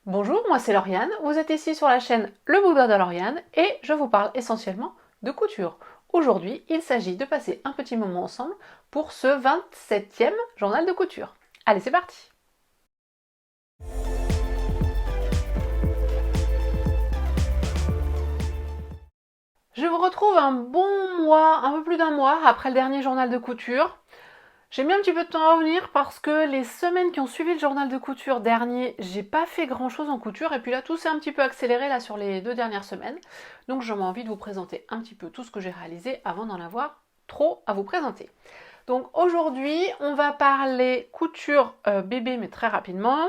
Bonjour, moi c'est Lauriane, vous êtes ici sur la chaîne Le Boudoir de Lauriane et je vous parle essentiellement de couture. Aujourd'hui, il s'agit de passer un petit moment ensemble pour ce 27e journal de couture. Allez, c'est parti! Je vous retrouve un bon mois, un peu plus d'un mois après le dernier journal de couture. J'ai mis un petit peu de temps à revenir parce que les semaines qui ont suivi le journal de couture dernier, j'ai pas fait grand chose en couture et puis là tout s'est un petit peu accéléré là sur les 2 dernières semaines. Donc j'ai envie de vous présenter un petit peu tout ce que j'ai réalisé avant d'en avoir trop à vous présenter. Donc aujourd'hui on va parler couture bébé mais très rapidement,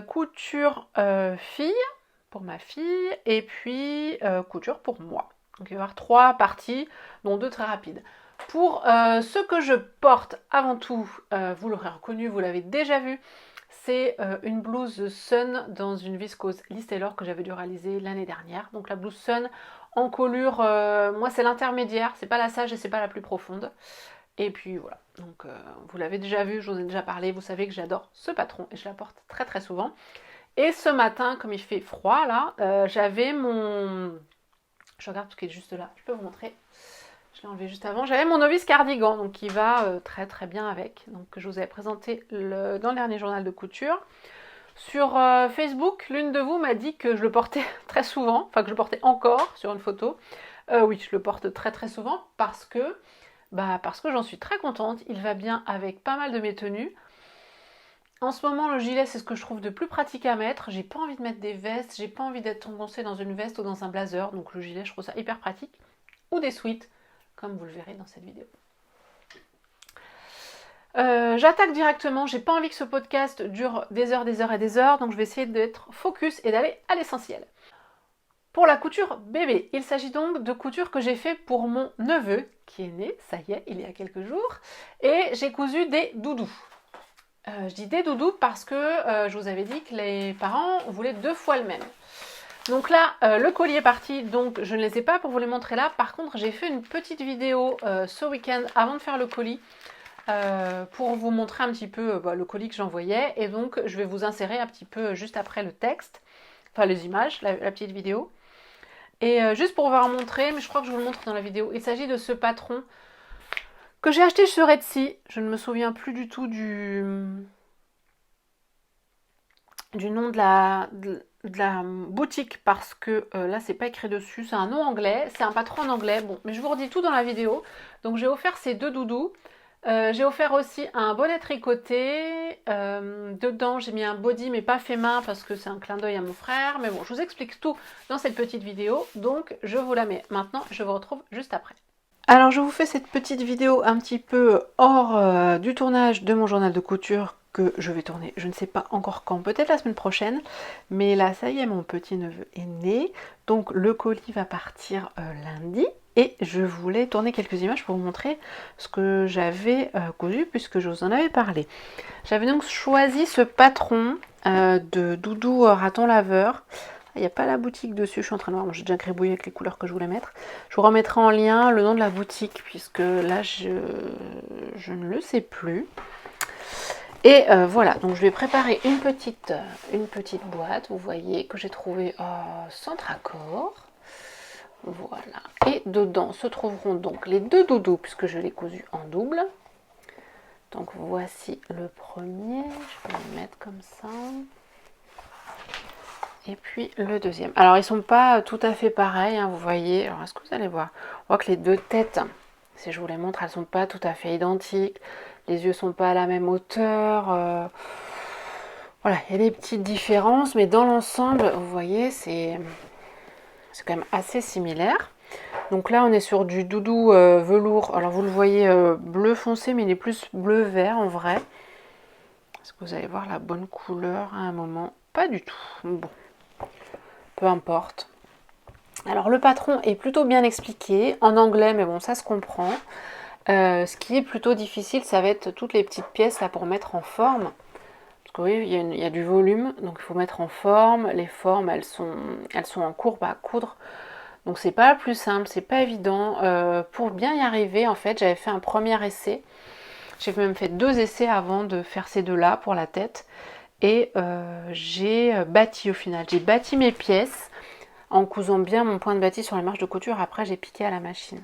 couture fille pour ma fille et puis couture pour moi. Donc il va y avoir 3 parties dont 2 très rapides. Pour ce que je porte, avant tout, vous l'aurez reconnu, vous l'avez déjà vu, c'est une blouse Sun dans une viscose Lee Taylor que j'avais dû réaliser l'année dernière. Donc la blouse Sun en colure, moi c'est l'intermédiaire, c'est pas la sage et c'est pas la plus profonde. Et puis voilà, donc vous l'avez déjà vu, je vous ai déjà parlé, vous savez que j'adore ce patron et je la porte très très souvent. Et ce matin, comme il fait froid là, j'avais mon... Je regarde ce qui est juste là, je peux vous montrer. Je l'ai enlevé juste avant. J'avais mon novice cardigan, donc qui va très très bien avec. Donc je vous avais présenté dans le dernier journal de couture. Sur Facebook, l'une de vous m'a dit que je le portais très souvent, enfin que je le portais encore sur une photo. Oui, je le porte très très souvent parce que j'en suis très contente. Il va bien avec pas mal de mes tenues. En ce moment, le gilet, c'est ce que je trouve de plus pratique à mettre. J'ai pas envie de mettre des vestes, j'ai pas envie d'être engoncée dans une veste ou dans un blazer. Donc le gilet, je trouve ça hyper pratique. Ou des sweats, comme vous le verrez dans cette vidéo. J'attaque directement, j'ai pas envie que ce podcast dure des heures et des heures, donc je vais essayer d'être focus et d'aller à l'essentiel. Pour la couture bébé, il s'agit donc de couture que j'ai fait pour mon neveu, qui est né, ça y est, il y a quelques jours, et j'ai cousu des doudous. Je dis des doudous parce que je vous avais dit que les parents voulaient 2 fois le même. Donc là, le colis est parti, donc je ne les ai pas pour vous les montrer là. Par contre, j'ai fait une petite vidéo ce week-end avant de faire le colis pour vous montrer un petit peu le colis que j'envoyais. Et donc, je vais vous insérer un petit peu juste après le texte, enfin les images, la petite vidéo. Et juste pour vous montrer, mais je crois que je vous le montre dans la vidéo, il s'agit de ce patron que j'ai acheté sur Etsy. Je ne me souviens plus du tout du nom de la boutique parce que là c'est pas écrit dessus, c'est un nom anglais, c'est un patron en anglais, bon mais je vous redis tout dans la vidéo. Donc j'ai offert ces 2 doudous, j'ai offert aussi un bonnet tricoté, dedans j'ai mis un body mais pas fait main parce que c'est un clin d'œil à mon frère, mais bon je vous explique tout dans cette petite vidéo, donc je vous la mets maintenant, je vous retrouve juste après. Alors je vous fais cette petite vidéo un petit peu hors du tournage de mon journal de couture que je vais tourner, je ne sais pas encore quand, peut-être la semaine prochaine, mais là ça y est, mon petit neveu est né, donc le colis va partir lundi, et je voulais tourner quelques images pour vous montrer ce que j'avais cousu puisque je vous en avais parlé. J'avais donc choisi ce patron de doudou raton laveur. Il n'y a pas la boutique dessus, je suis en train de voir, bon, j'ai déjà gribouillé avec les couleurs que je voulais mettre. Je vous remettrai en lien le nom de la boutique puisque là je ne le sais plus. Et voilà, donc je vais préparer une petite boîte, vous voyez, que j'ai trouvée Centracor. Voilà, et dedans se trouveront donc les 2 doudous puisque je l'ai cousu en double. Donc voici le premier, je peux le mettre comme ça. Et puis le deuxième. Alors ils sont pas tout à fait pareils, hein, vous voyez. Alors est-ce que vous allez voir? On voit que les 2 têtes, si je vous les montre, elles sont pas tout à fait identiques. Les yeux sont pas à la même hauteur. Voilà, il y a des petites différences, mais dans l'ensemble, vous voyez, c'est quand même assez similaire. Donc là, on est sur du doudou velours. Alors vous le voyez bleu foncé, mais il est plus bleu vert en vrai. Est-ce que vous allez voir la bonne couleur à un moment? Pas du tout. Bon, peu importe. Alors le patron est plutôt bien expliqué en anglais, mais bon, ça se comprend. Ce qui est plutôt difficile, ça va être toutes les petites pièces là pour mettre en forme. Parce que oui, il y a du volume, donc il faut mettre en forme. Les formes, elles sont en courbe à coudre. Donc c'est pas le plus simple, c'est pas évident. Pour bien y arriver, en fait, j'avais fait un premier essai. J'ai même fait 2 essais avant de faire ces 2 là pour la tête. Et j'ai bâti au final. J'ai bâti mes pièces en cousant bien mon point de bâti sur les marges de couture. Après, j'ai piqué à la machine.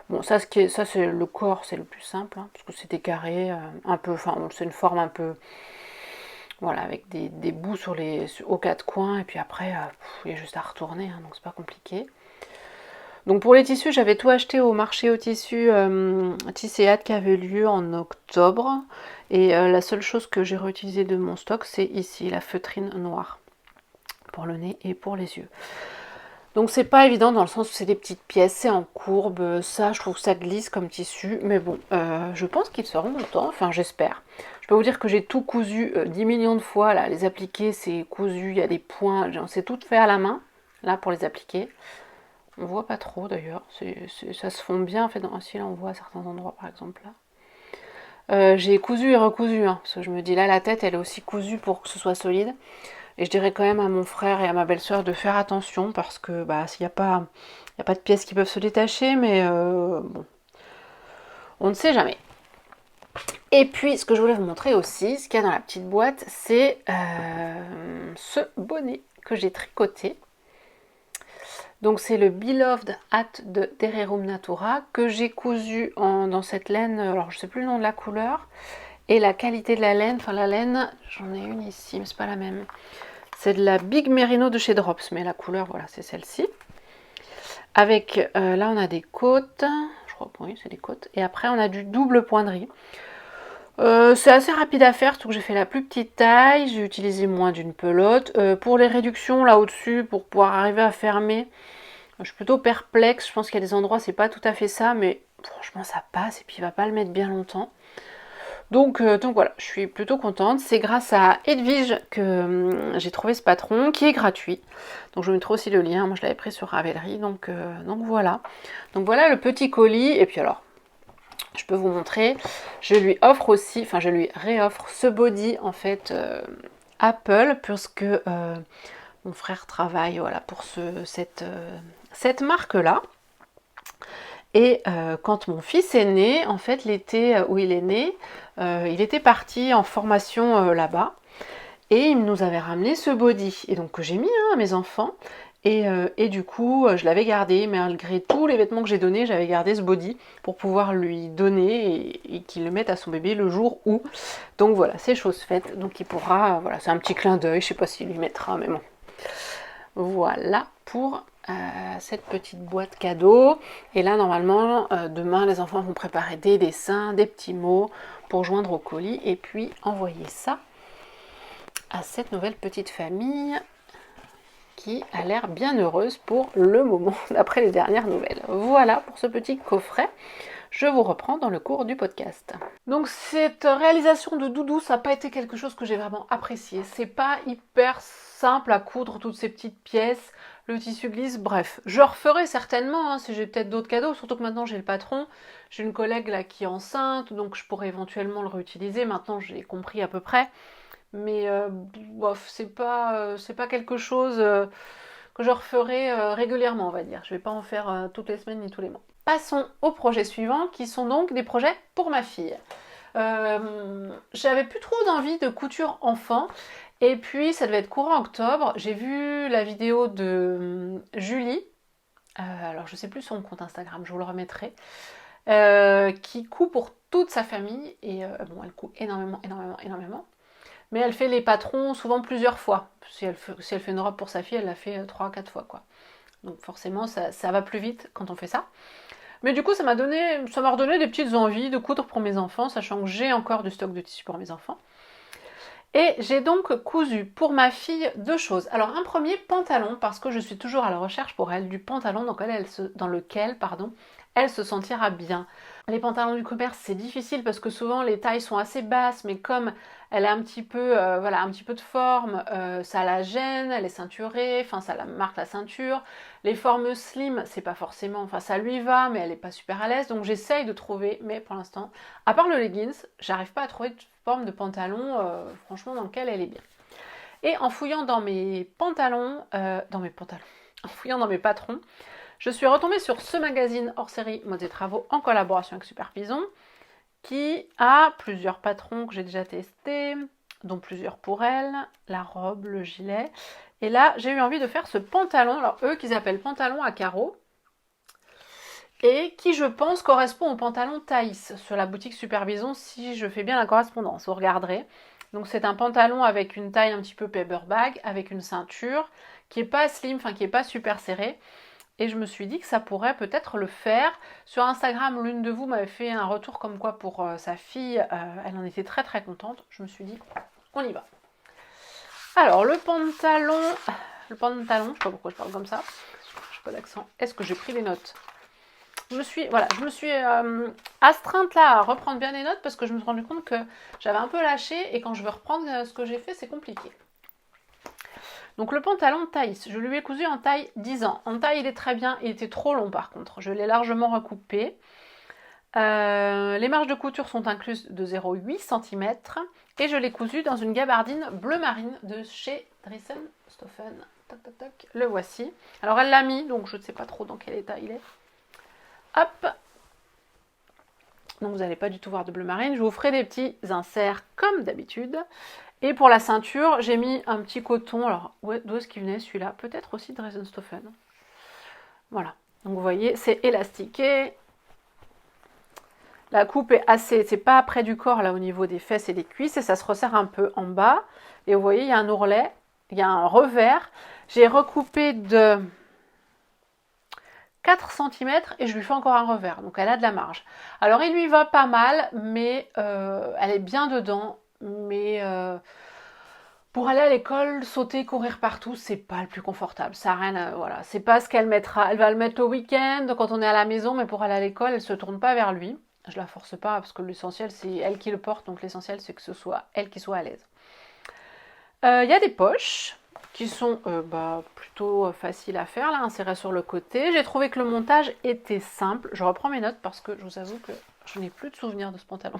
Bon, ça, c'est le corps, c'est le plus simple, hein, parce que c'est des carrés, un peu, enfin, c'est une forme un peu, voilà, avec des bouts aux quatre coins, et puis après, il y a juste à retourner, hein, donc c'est pas compliqué. Donc pour les tissus, j'avais tout acheté au marché au tissu Tisséade qui avait lieu en octobre, et la seule chose que j'ai réutilisée de mon stock, c'est ici, la feutrine noire, pour le nez et pour les yeux. Donc c'est pas évident dans le sens où c'est des petites pièces, c'est en courbe, ça je trouve que ça glisse comme tissu, mais bon, je pense qu'ils seront contents, enfin j'espère. Je peux vous dire que j'ai tout cousu 10 millions de fois, là, les appliquer c'est cousu, il y a des points, c'est tout fait à la main, là pour les appliquer. On voit pas trop d'ailleurs, ça se fond bien, en fait, si là on voit à certains endroits par exemple là. J'ai cousu et recousu, hein, parce que je me dis là la tête elle est aussi cousue pour que ce soit solide. Et je dirais quand même à mon frère et à ma belle-sœur de faire attention parce que s'il n'y a pas, de pièces qui peuvent se détacher, mais bon, on ne sait jamais. Et puis, ce que je voulais vous montrer aussi, ce qu'il y a dans la petite boîte, c'est ce bonnet que j'ai tricoté. Donc c'est le Beloved Hat de Tererum Natura que j'ai cousu dans cette laine, alors je ne sais plus le nom de la couleur, et la qualité de la laine, enfin la laine, j'en ai une ici, mais c'est pas la même. C'est de la Big Merino de chez Drops, mais la couleur, voilà, c'est celle-ci. Avec, là, on a des côtes. Je crois que oui, c'est des côtes. Et après, on a du double poinderie. C'est assez rapide à faire, surtout que j'ai fait la plus petite taille. J'ai utilisé moins d'une pelote. Pour les réductions, là au-dessus, pour pouvoir arriver à fermer, je suis plutôt perplexe. Je pense qu'il y a des endroits, c'est pas tout à fait ça, mais franchement, ça passe. Et puis, il va pas le mettre bien longtemps. Donc voilà, je suis plutôt contente. C'est grâce à Edwige que j'ai trouvé ce patron qui est gratuit. Donc je vous mettrai aussi le lien. Moi je l'avais pris sur Ravelry. Donc voilà. Donc voilà le petit colis. Et puis alors, je peux vous montrer. Je lui offre aussi, enfin je lui réoffre ce body en fait Apple, puisque mon frère travaille voilà, pour cette marque-là. Et quand mon fils est né, en fait l'été où il est né, il était parti en formation là-bas et il nous avait ramené ce body et donc que j'ai mis à mes enfants et du coup je l'avais gardé malgré tous les vêtements que j'ai donnés, j'avais gardé ce body pour pouvoir lui donner et qu'il le mette à son bébé le jour où. Donc voilà, c'est chose faite, donc il pourra, voilà, c'est un petit clin d'œil, je sais pas s'il lui mettra, mais bon. Voilà pour cette petite boîte cadeau. Et là, normalement, demain, les enfants vont préparer des dessins, des petits mots pour joindre au colis et puis envoyer ça à cette nouvelle petite famille qui a l'air bien heureuse pour le moment, d'après les dernières nouvelles. Voilà pour ce petit coffret. Je vous reprends dans le cours du podcast. Donc cette réalisation de doudou, ça n'a pas été quelque chose que j'ai vraiment apprécié. C'est pas hyper simple à coudre toutes ces petites pièces, le tissu glisse, bref. Je referai certainement, hein, si j'ai peut-être d'autres cadeaux, surtout que maintenant j'ai le patron. J'ai une collègue là qui est enceinte, donc je pourrais éventuellement le réutiliser. Maintenant j'ai compris à peu près. Mais bof, c'est pas quelque chose que je referai régulièrement, on va dire. Je vais pas en faire toutes les semaines ni tous les mois. Passons aux projets suivants, qui sont donc des projets pour ma fille. J'avais plus trop d'envie de couture enfant, et puis ça devait être courant octobre. J'ai vu la vidéo de Julie, alors je sais plus son compte Instagram, je vous le remettrai, qui coud pour toute sa famille, et bon, elle coud énormément. Mais elle fait les patrons souvent plusieurs fois. Si elle fait une robe pour sa fille, elle la fait 3-4 fois, quoi. Donc forcément, ça va plus vite quand on fait ça. Mais du coup, ça m'a redonné des petites envies de coudre pour mes enfants, sachant que j'ai encore du stock de tissu pour mes enfants. Et j'ai donc cousu pour ma fille deux choses. Alors un premier pantalon, parce que je suis toujours à la recherche pour elle du pantalon dans lequel elle se sentira bien. Les pantalons du commerce, c'est difficile parce que souvent les tailles sont assez basses, mais comme elle a un petit peu, un petit peu de forme, ça la gêne, elle est ceinturée, enfin ça la marque la ceinture. Les formes slim, c'est pas forcément, enfin ça lui va, mais elle est pas super à l'aise, donc j'essaye de trouver, mais pour l'instant, à part le leggings, j'arrive pas à trouver de forme de pantalon, franchement, dans lequel elle est bien. Et en fouillant dans mes pantalons, en fouillant dans mes patrons, je suis retombée sur ce magazine hors série Mode et Travaux en collaboration avec Superpison, qui a plusieurs patrons que j'ai déjà testés. dont plusieurs pour elle, la robe, le gilet. Et là, j'ai eu envie de faire ce pantalon, alors eux qu'ils appellent pantalon à carreaux, et qui, je pense, correspond au pantalon Thaïs sur la boutique Supervision, si je fais bien la correspondance, vous regarderez. Donc c'est un pantalon avec une taille un petit peu paperback, avec une ceinture, qui est pas slim, enfin qui est pas super serrée. Et je me suis dit que ça pourrait peut-être le faire. Sur Instagram, l'une de vous m'avait fait un retour comme quoi pour sa fille, elle en était très très contente. Je me suis dit, on y va. Alors le pantalon, je sais pas pourquoi je parle comme ça, je n'ai pas d'accent. Est-ce que j'ai pris les notes? Je me suis astreinte là à reprendre bien les notes parce que je me suis rendu compte que j'avais un peu lâché et quand je veux reprendre ce que j'ai fait, c'est compliqué. Donc le pantalon Thaïs, je lui ai cousu en taille 10 ans. En taille, il est très bien, il était trop long par contre. Je l'ai largement recoupé. Les marges de couture sont incluses de 0,8 cm et je l'ai cousu dans une gabardine bleu marine de chez Driessen Stoffen. Toc, toc, toc. Le voici. Alors elle l'a mis, donc je ne sais pas trop dans quel état il est. Hop. Donc vous n'allez pas du tout voir de bleu marine. Je vous ferai des petits inserts comme d'habitude. Et pour la ceinture, j'ai mis un petit coton. Alors, d'où est-ce qu'il venait celui-là? Peut-être aussi de Driessen Stoffen. Voilà. Donc vous voyez, c'est élastiqué. La coupe est assez, c'est pas près du corps là au niveau des fesses et des cuisses et ça se resserre un peu en bas. Et vous voyez, il y a un ourlet, il y a un revers. J'ai recoupé de 4 cm et je lui fais encore un revers. Donc elle a de la marge. Alors il lui va pas mal, mais elle est bien dedans. Mais pour aller à l'école, sauter, courir partout, c'est pas le plus confortable. Ça a rien, voilà, c'est pas ce qu'elle mettra. Elle va le mettre au week-end quand on est à la maison, mais pour aller à l'école, elle se tourne pas vers lui. Je la force pas parce que l'essentiel c'est elle qui le porte, donc l'essentiel c'est que ce soit elle qui soit à l'aise. Il y a des poches qui sont plutôt faciles à faire, là, insérées sur le côté. J'ai trouvé que le montage était simple. Je reprends mes notes parce que je vous avoue que je n'ai plus de souvenirs de ce pantalon.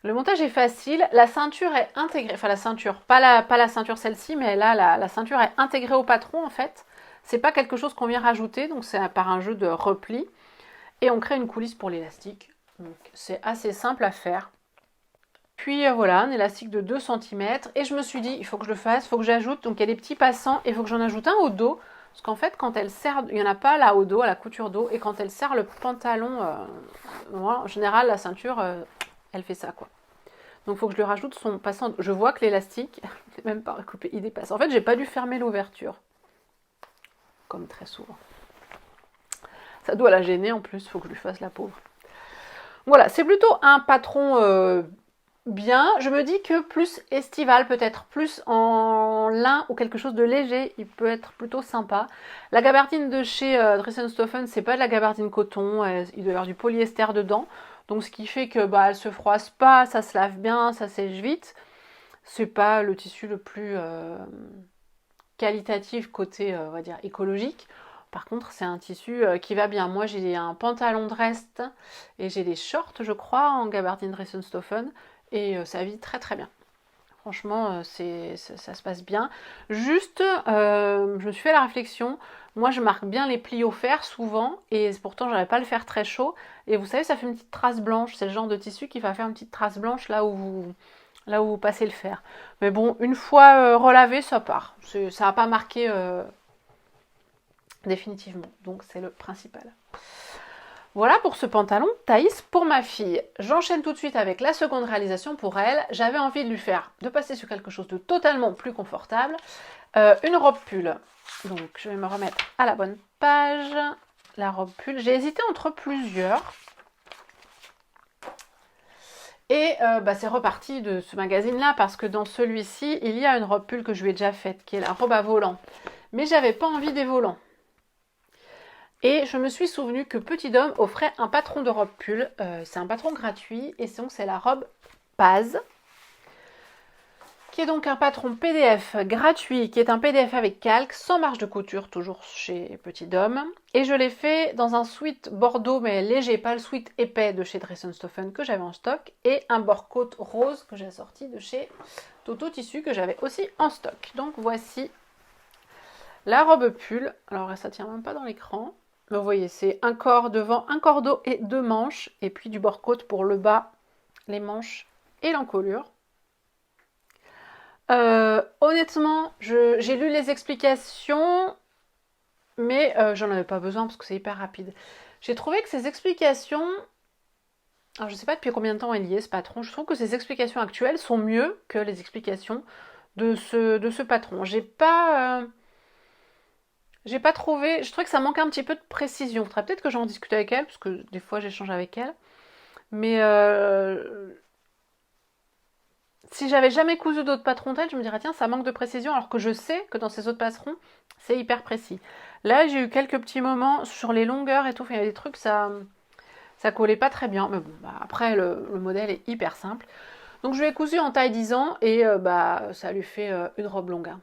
Le montage est facile, la ceinture est intégrée, enfin la ceinture, pas la ceinture celle-ci, mais là la ceinture est intégrée au patron en fait. C'est pas quelque chose qu'on vient rajouter, donc c'est par un jeu de repli. Et on crée une coulisse pour l'élastique. Donc c'est assez simple à faire. Puis voilà, un élastique de 2 cm. Et je me suis dit, il faut que je le fasse, il faut que j'ajoute. Donc il y a des petits passants et il faut que j'en ajoute un au dos. Parce qu'en fait, quand elle serre, il n'y en a pas là au dos, à la couture dos. Et quand elle serre le pantalon, en général, la ceinture, elle fait ça quoi. Donc il faut que je lui rajoute son passant. Je vois que l'élastique, c'est même pas recoupé, il dépasse. En fait, j'ai pas dû fermer l'ouverture. Comme très souvent. Ça doit la gêner en plus, il faut que je lui fasse la pauvre. Voilà, c'est plutôt un patron bien. Je me dis que plus estival, peut-être plus en lin ou quelque chose de léger, il peut être plutôt sympa. La gabardine de chez Driessen Stoffen, c'est pas de la gabardine coton, il doit y avoir du polyester dedans. Donc ce qui fait que elle se froisse pas, ça se lave bien, ça sèche vite. C'est pas le tissu le plus qualitatif côté, on va dire, écologique. Par contre, c'est un tissu qui va bien. Moi, j'ai un pantalon de reste et j'ai des shorts, je crois, en gabardine Driessen Stoffen. Et ça vit très très bien. Franchement, ça se passe bien. Juste, je me suis fait la réflexion. Moi, je marque bien les plis au fer souvent. Et pourtant, je n'arrive pas à le faire très chaud. Et vous savez, ça fait une petite trace blanche. C'est le genre de tissu qui va faire une petite trace blanche là où vous passez le fer. Mais bon, une fois relavé, ça part. Ça n'a pas marqué définitivement. Donc, c'est le principal. Voilà pour ce pantalon Thaïs pour ma fille. J'enchaîne tout de suite avec la seconde réalisation pour elle. J'avais envie de passer sur quelque chose de totalement plus confortable. Une robe pull. Donc je vais me remettre à la bonne page. La robe pull. J'ai hésité entre plusieurs. Et c'est reparti de ce magazine-là parce que dans celui-ci, il y a une robe pull que je lui ai déjà faite, qui est la robe à volant. Mais j'avais pas envie des volants. Et je me suis souvenu que Petit Dôme offrait un patron de robe pull. C'est un patron gratuit et donc c'est la robe Paz, qui est donc un patron PDF gratuit, qui est un PDF avec calque, sans marge de couture, toujours chez Petit Dôme. Et je l'ai fait dans un sweat bordeaux, mais léger, pas le sweat épais de chez Driessen Stoffen que j'avais en stock, et un bord-côte rose que j'ai sorti de chez Toto Tissu que j'avais aussi en stock. Donc voici la robe pull. Alors ça tient même pas dans l'écran. Vous voyez, c'est un corps devant, un corps dos et 2 manches. Et puis du bord-côte pour le bas, les manches et l'encolure. Honnêtement, j'ai lu les explications, mais j'en avais pas besoin parce que c'est hyper rapide. J'ai trouvé que ces explications, alors je sais pas depuis combien de temps il y est ce patron, je trouve que ces explications actuelles sont mieux que les explications de ce patron. J'ai pas trouvé, je trouvais que ça manquait un petit peu de précision. Faudrait peut-être que j'en discute avec elle, parce que des fois j'échange avec elle. Mais si j'avais jamais cousu d'autres patrons tels, je me dirais tiens, ça manque de précision, alors que je sais que dans ces autres patrons, c'est hyper précis. Là, j'ai eu quelques petits moments sur les longueurs et tout, il y a des trucs, ça collait pas très bien. Mais bon, bah, après, le modèle est hyper simple. Donc je lui ai cousu en taille 10 ans et bah, ça lui fait une robe longue, hein.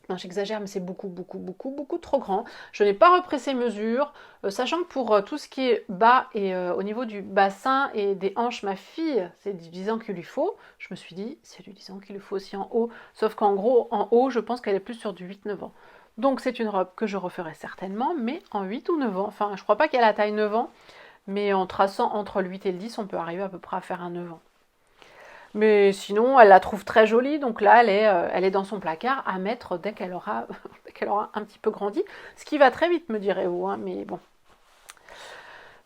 Non, j'exagère, mais c'est beaucoup, beaucoup, beaucoup, beaucoup trop grand. Je n'ai pas repressé mesure, sachant que pour tout ce qui est bas et au niveau du bassin et des hanches, ma fille, c'est du 10 ans qu'il lui faut. Je me suis dit, c'est du 10 ans qu'il lui faut aussi en haut. Sauf qu'en gros, en haut, je pense qu'elle est plus sur du 8-9 ans. Donc c'est une robe que je referai certainement, mais en 8 ou 9 ans. Enfin, je crois pas qu'elle a la taille 9 ans, mais en traçant entre le 8 et le 10, on peut arriver à peu près à faire un 9 ans. Mais sinon, elle la trouve très jolie, donc là, elle est dans son placard à mettre dès qu'elle aura, dès qu'elle aura un petit peu grandi. Ce qui va très vite, me direz-vous, hein, mais bon.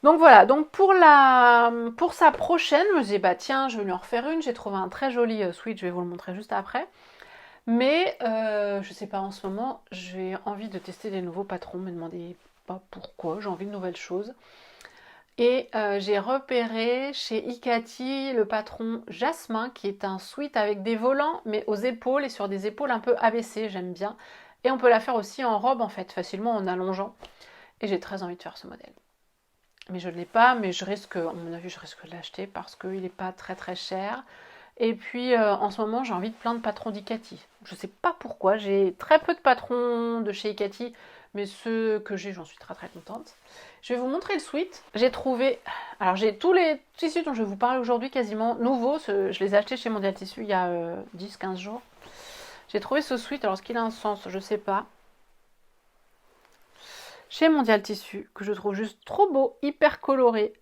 Donc voilà, donc pour sa prochaine, je me disais, bah tiens, je vais lui en refaire une. J'ai trouvé un très joli sweat, je vais vous le montrer juste après. Mais je sais pas, en ce moment, j'ai envie de tester des nouveaux patrons, me demandez pas pourquoi, j'ai envie de nouvelles choses. Et j'ai repéré chez Ikati le patron Jasmin, qui est un sweat avec des volants, mais aux épaules et sur des épaules un peu abaissées, j'aime bien. Et on peut la faire aussi en robe, en fait, facilement en allongeant. Et j'ai très envie de faire ce modèle. Mais je ne l'ai pas, mais je risque, à mon avis, je risque de l'acheter parce qu'il n'est pas très très cher. Et puis en ce moment, j'ai envie de plein de patrons d'Ikati. Je ne sais pas pourquoi, j'ai très peu de patrons de chez Ikati, mais ceux que j'ai, j'en suis très très contente. Je vais vous montrer le sweat. J'ai trouvé, alors j'ai tous les tissus dont je vais vous parler aujourd'hui quasiment nouveaux. Je les ai achetés chez Mondial Tissu il y a 10-15 jours. J'ai trouvé ce sweat, alors est-ce qu'il a un sens, je ne sais pas. Chez Mondial Tissu, que je trouve juste trop beau, hyper coloré.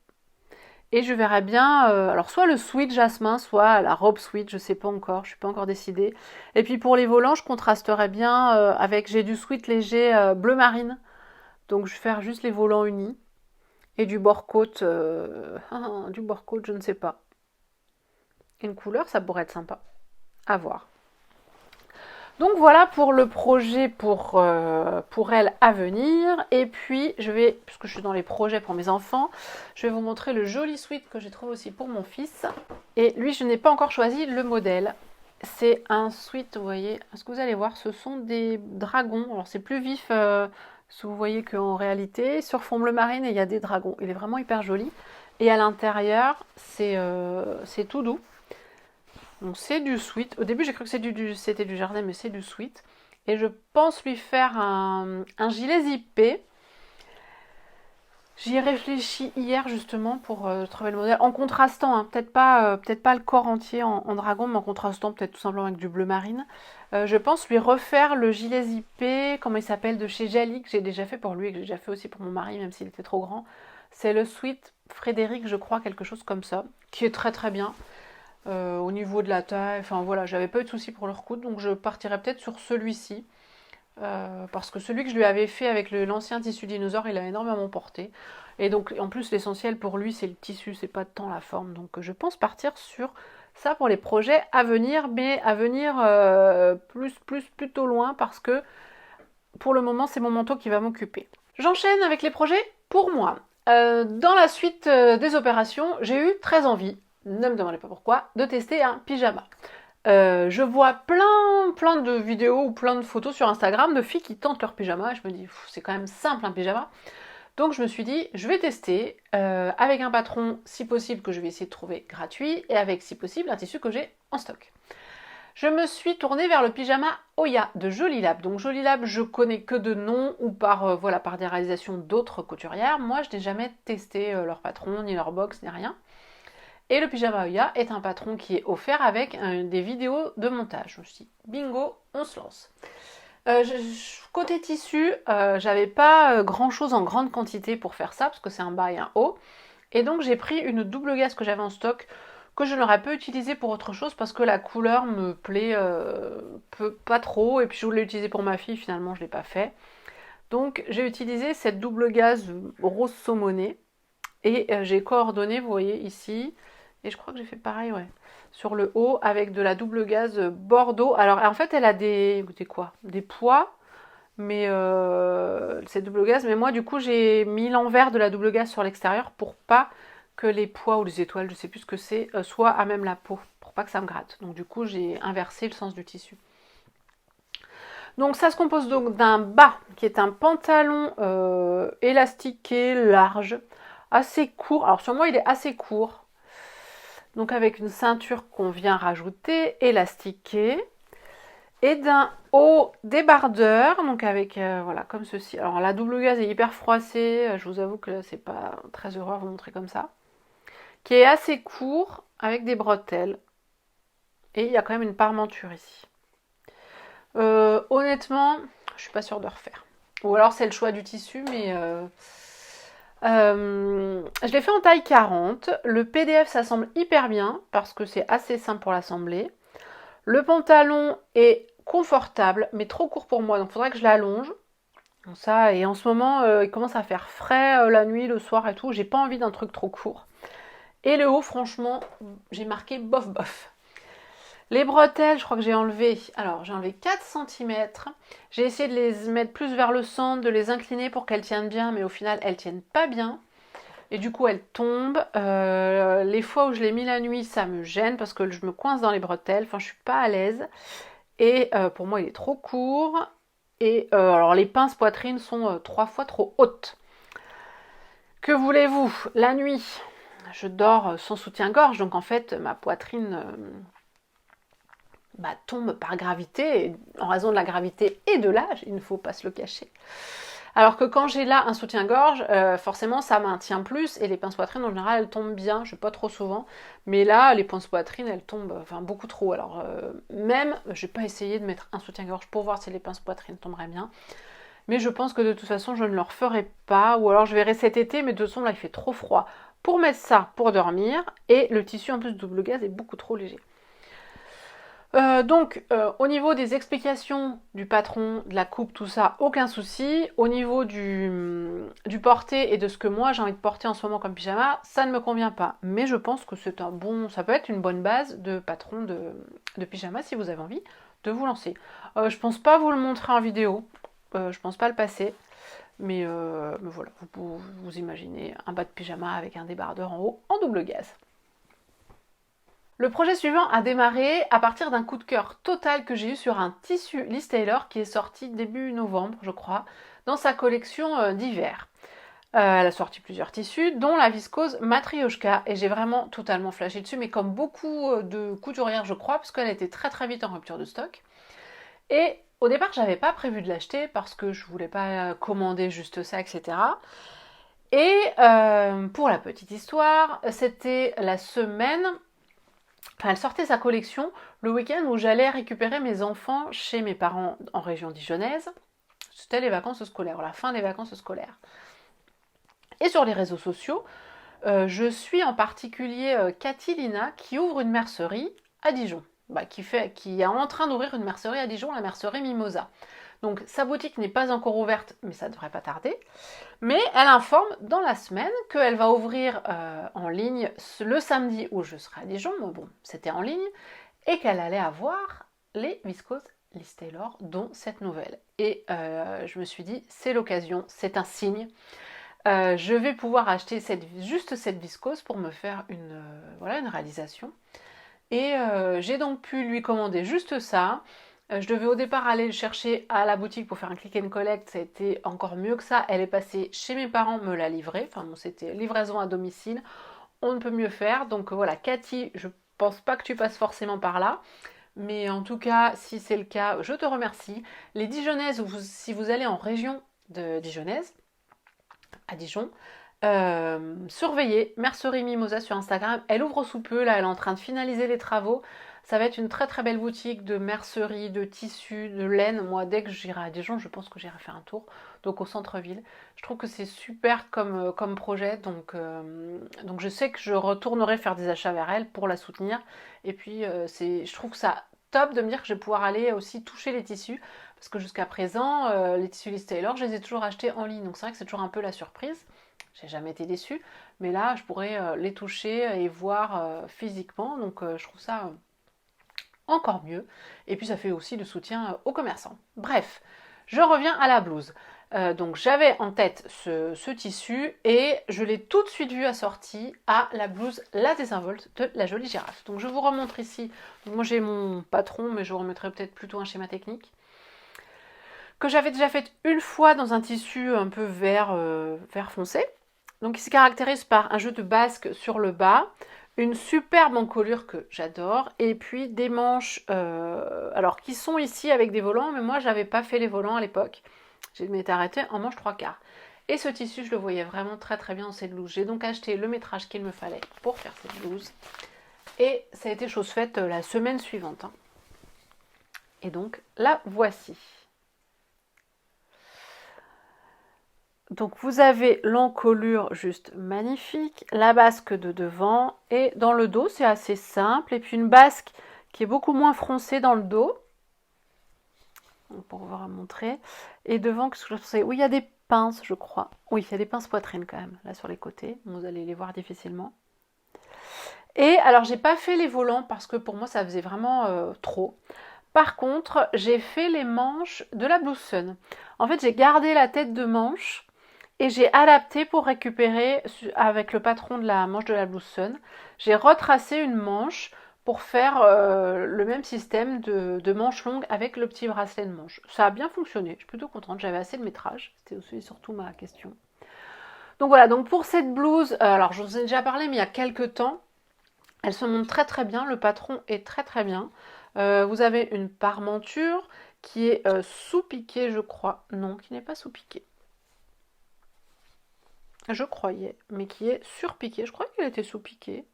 Et je verrai bien, alors soit le sweat jasmin, soit la robe sweat, je sais pas encore, je suis pas encore décidée. Et puis pour les volants, je contrasterai bien avec, j'ai du sweat léger bleu marine, donc je vais faire juste les volants unis. Et du bord-côte, du bord-côte, je ne sais pas. Une couleur, ça pourrait être sympa, à voir. Donc voilà pour le projet pour elle à venir. Et puis je vais, puisque je suis dans les projets pour mes enfants, je vais vous montrer le joli sweat que j'ai trouvé aussi pour mon fils. Et lui, je n'ai pas encore choisi le modèle. C'est un sweat, vous voyez, ce que vous allez voir, ce sont des dragons. Alors c'est plus vif, si vous voyez qu'en réalité, sur fond bleu marine, il y a des dragons. Il est vraiment hyper joli. Et à l'intérieur, c'est tout doux. Donc c'est du sweat. Au début j'ai cru que c'était du jardin, mais c'est du sweat. Et je pense lui faire un gilet zippé. J'y ai réfléchi hier justement pour trouver le modèle. En contrastant, hein, peut-être pas le corps entier en dragon, mais en contrastant peut-être tout simplement avec du bleu marine. Je pense lui refaire le gilet zippé, comment il s'appelle, de chez Jali, que j'ai déjà fait pour lui et que j'ai déjà fait aussi pour mon mari, même s'il était trop grand. C'est le sweat Frédéric, je crois, quelque chose comme ça, qui est très très bien. Au niveau de la taille, enfin voilà, j'avais pas eu de soucis pour le recoudre, donc je partirais peut-être sur celui-ci. Parce que celui que je lui avais fait avec l'ancien tissu dinosaure, il a énormément porté. Et donc en plus l'essentiel pour lui c'est le tissu, c'est pas tant la forme. Donc je pense partir sur ça pour les projets à venir, mais à venir plutôt loin parce que pour le moment c'est mon manteau qui va m'occuper. J'enchaîne avec les projets pour moi. Dans la suite des opérations, j'ai eu très envie, ne me demandez pas pourquoi, de tester un pyjama. Je vois plein de vidéos ou plein de photos sur Instagram de filles qui tentent leur pyjama et je me dis c'est quand même simple un pyjama. Donc je me suis dit je vais tester avec un patron si possible que je vais essayer de trouver gratuit et avec si possible un tissu que j'ai en stock. Je me suis tournée vers le pyjama Oya de Jolie Lab. Donc Jolie Lab, je connais que de nom ou par, par des réalisations d'autres couturières. Moi, je n'ai jamais testé leur patron, ni leur box, ni rien. Et le pyjama Oya est un patron qui est offert avec des vidéos de montage. Je me suis dit, bingo, on se lance. Côté tissu, j'avais pas grand chose en grande quantité pour faire ça, parce que c'est un bas et un haut. Et donc j'ai pris une double gaze que j'avais en stock, que je n'aurais pas utilisé pour autre chose parce que la couleur me plaît pas trop. Et puis je voulais l'utiliser pour ma fille, finalement je ne l'ai pas fait. Donc j'ai utilisé cette double gaze rose saumonée. Et j'ai coordonné, vous voyez ici. Et je crois que j'ai fait pareil, ouais. Sur le haut avec de la double gaze Bordeaux. Alors en fait elle a des poids. Mais c'est double gaz. Mais moi, du coup, j'ai mis l'envers de la double gaz sur l'extérieur pour pas que les pois ou les étoiles, je sais plus ce que c'est, soient à même la peau, pour pas que ça me gratte. Donc du coup, j'ai inversé le sens du tissu. Donc ça se compose donc d'un bas qui est un pantalon élastiqué, large, assez court. Alors sur moi, il est assez court. Donc avec une ceinture qu'on vient rajouter, élastiquée. Et d'un haut débardeur, donc avec, voilà, comme ceci. Alors la double gaze est hyper froissée, je vous avoue que là, c'est pas très heureux à vous montrer comme ça. Qui est assez court, avec avec des bretelles. Et il y a quand même une parmenture ici. Honnêtement, je suis pas sûre de refaire. Ou alors c'est le choix du tissu, mais je l'ai fait en taille 40. Le PDF s'assemble hyper bien, parce que c'est assez simple pour l'assembler. Le pantalon est confortable, mais trop court pour moi, donc il faudrait que je l'allonge. Ça, et en ce moment, il commence à faire frais la nuit, le soir et tout. J'ai pas envie d'un truc trop court. Et le haut, franchement, j'ai marqué bof bof. Les bretelles, je crois que j'ai enlevé. Alors, j'ai enlevé 4 cm. J'ai essayé de les mettre plus vers le centre, de les incliner pour qu'elles tiennent bien, mais au final, elles tiennent pas bien. Et du coup, elles tombent. Les fois où je l'ai mis la nuit, ça me gêne parce que je me coince dans les bretelles. Enfin, je suis pas à l'aise. Et pour moi, il est trop court. Et alors, les pinces poitrine sont 3 fois trop hautes. Que voulez-vous? La nuit, je dors sans soutien-gorge. Donc, en fait, ma poitrine tombe par gravité. En raison de la gravité et de l'âge, il ne faut pas se le cacher. Alors que quand j'ai là un soutien-gorge, forcément ça maintient plus et les pinces poitrines en général elles tombent bien, je sais pas trop souvent, mais là les pinces poitrines elles tombent beaucoup trop. Alors même, je vais pas essayer de mettre un soutien-gorge pour voir si les pinces poitrines tomberaient bien, mais je pense que de toute façon je ne le referai pas, ou alors je verrai cet été, mais de toute façon là il fait trop froid pour mettre ça pour dormir, et le tissu en plus double gaze est beaucoup trop léger. Au niveau des explications du patron, de la coupe, tout ça, aucun souci. Au niveau du porté et de ce que moi j'ai envie de porter en ce moment comme pyjama, ça ne me convient pas. Mais je pense que ça peut être une bonne base de patron de pyjama si vous avez envie de vous lancer. Je pense pas vous le montrer en vidéo, je pense pas le passer. Mais voilà, vous imaginez un bas de pyjama avec un débardeur en haut en double gaze. Le projet suivant a démarré à partir d'un coup de cœur total que j'ai eu sur un tissu Liz Taylor qui est sorti début novembre, je crois, dans sa collection d'hiver. Elle a sorti plusieurs tissus, dont la viscose Matryoshka, et j'ai vraiment totalement flashé dessus, mais comme beaucoup de couturières, je crois, parce qu'elle était très très vite en rupture de stock. Et au départ, j'avais pas prévu de l'acheter parce que je voulais pas commander juste ça, etc. Et pour la petite histoire, c'était la semaine... Enfin, elle sortait sa collection le week-end où j'allais récupérer mes enfants chez mes parents en région dijonnaise. C'était les vacances scolaires, la fin des vacances scolaires. Et sur les réseaux sociaux, je suis en particulier Cathy Lina qui ouvre une mercerie à Dijon. Qui est en train d'ouvrir une mercerie à Dijon, la mercerie Mimosa. Donc sa boutique n'est pas encore ouverte, mais ça ne devrait pas tarder. Mais elle informe dans la semaine qu'elle va ouvrir en ligne le samedi où je serai à Dijon, mais bon, c'était en ligne, et qu'elle allait avoir les viscoses Liz Taylor, dont cette nouvelle. Et je me suis dit, c'est l'occasion, c'est un signe. Je vais pouvoir acheter juste cette viscose pour me faire une réalisation. Et j'ai donc pu lui commander juste ça. Je devais au départ aller le chercher à la boutique pour faire un click and collect, ça a été encore mieux que ça. Elle est passée chez mes parents me la livrer, enfin bon, c'était livraison à domicile, on ne peut mieux faire. Donc voilà, Cathy, je pense pas que tu passes forcément par là, mais en tout cas, si c'est le cas, je te remercie. Les Dijonnaises, si vous allez en région de Dijonnaise, à Dijon, surveillez Mercerie Mimosa sur Instagram, elle ouvre sous peu, là elle est en train de finaliser les travaux. Ça va être une très très belle boutique de mercerie, de tissus, de laine. Moi, dès que j'irai à Dijon, je pense que j'irai faire un tour. Donc au centre-ville. Je trouve que c'est super comme projet. Donc je sais que je retournerai faire des achats vers elle pour la soutenir. Et puis je trouve que ça top de me dire que je vais pouvoir aller aussi toucher les tissus. Parce que jusqu'à présent, les tissus Liz Taylor, je les ai toujours achetés en ligne. Donc c'est vrai que c'est toujours un peu la surprise. J'ai jamais été déçue. Mais là, je pourrais les toucher et voir physiquement. Donc je trouve ça encore mieux. Et puis ça fait aussi le soutien aux commerçants. Bref, je reviens à la blouse. Donc j'avais en tête ce tissu et je l'ai tout de suite vu assorti à la blouse La Désinvolte de La Jolie Girafe. Donc je vous remontre ici. Donc moi j'ai mon patron, mais je vous remettrai peut-être plutôt un schéma technique que j'avais déjà fait une fois dans un tissu un peu vert foncé. Donc il se caractérise par un jeu de basque sur le bas, une superbe encolure que j'adore, et puis des manches, alors qui sont ici avec des volants, mais moi j'avais pas fait les volants à l'époque. Je m'étais arrêtée en manche 3/4. Et ce tissu, je le voyais vraiment très très bien dans cette blouse. J'ai donc acheté le métrage qu'il me fallait pour faire cette blouse. Et ça a été chose faite la semaine suivante. Et donc la voici. Donc vous avez l'encolure juste magnifique, la basque de devant et dans le dos c'est assez simple et puis une basque qui est beaucoup moins froncée dans le dos. Donc, pour vous montrer. Et devant, qu'est-ce que je pensais? Oui, il y a des pinces, je crois. Oui, il y a des pinces poitrine quand même, là sur les côtés. Vous allez les voir difficilement. Et alors, j'ai pas fait les volants parce que pour moi, ça faisait vraiment trop. Par contre, j'ai fait les manches de la blouse Sun. En fait, j'ai gardé la tête de manche et j'ai adapté pour récupérer avec le patron de la manche de la blouse Sun. J'ai retracé une manche pour faire le même système de manches longues avec le petit bracelet de manche. Ça a bien fonctionné, je suis plutôt contente, j'avais assez de métrage, c'était aussi surtout ma question. Donc voilà, donc pour cette blouse, alors je vous ai déjà parlé mais il y a quelques temps, elle se monte très très bien, le patron est très très bien. Vous avez une parmenture qui est sous-piquée je crois, non qui n'est pas sous-piquée. Je croyais, mais qui est surpiquée, je crois qu'elle était sous-piquée.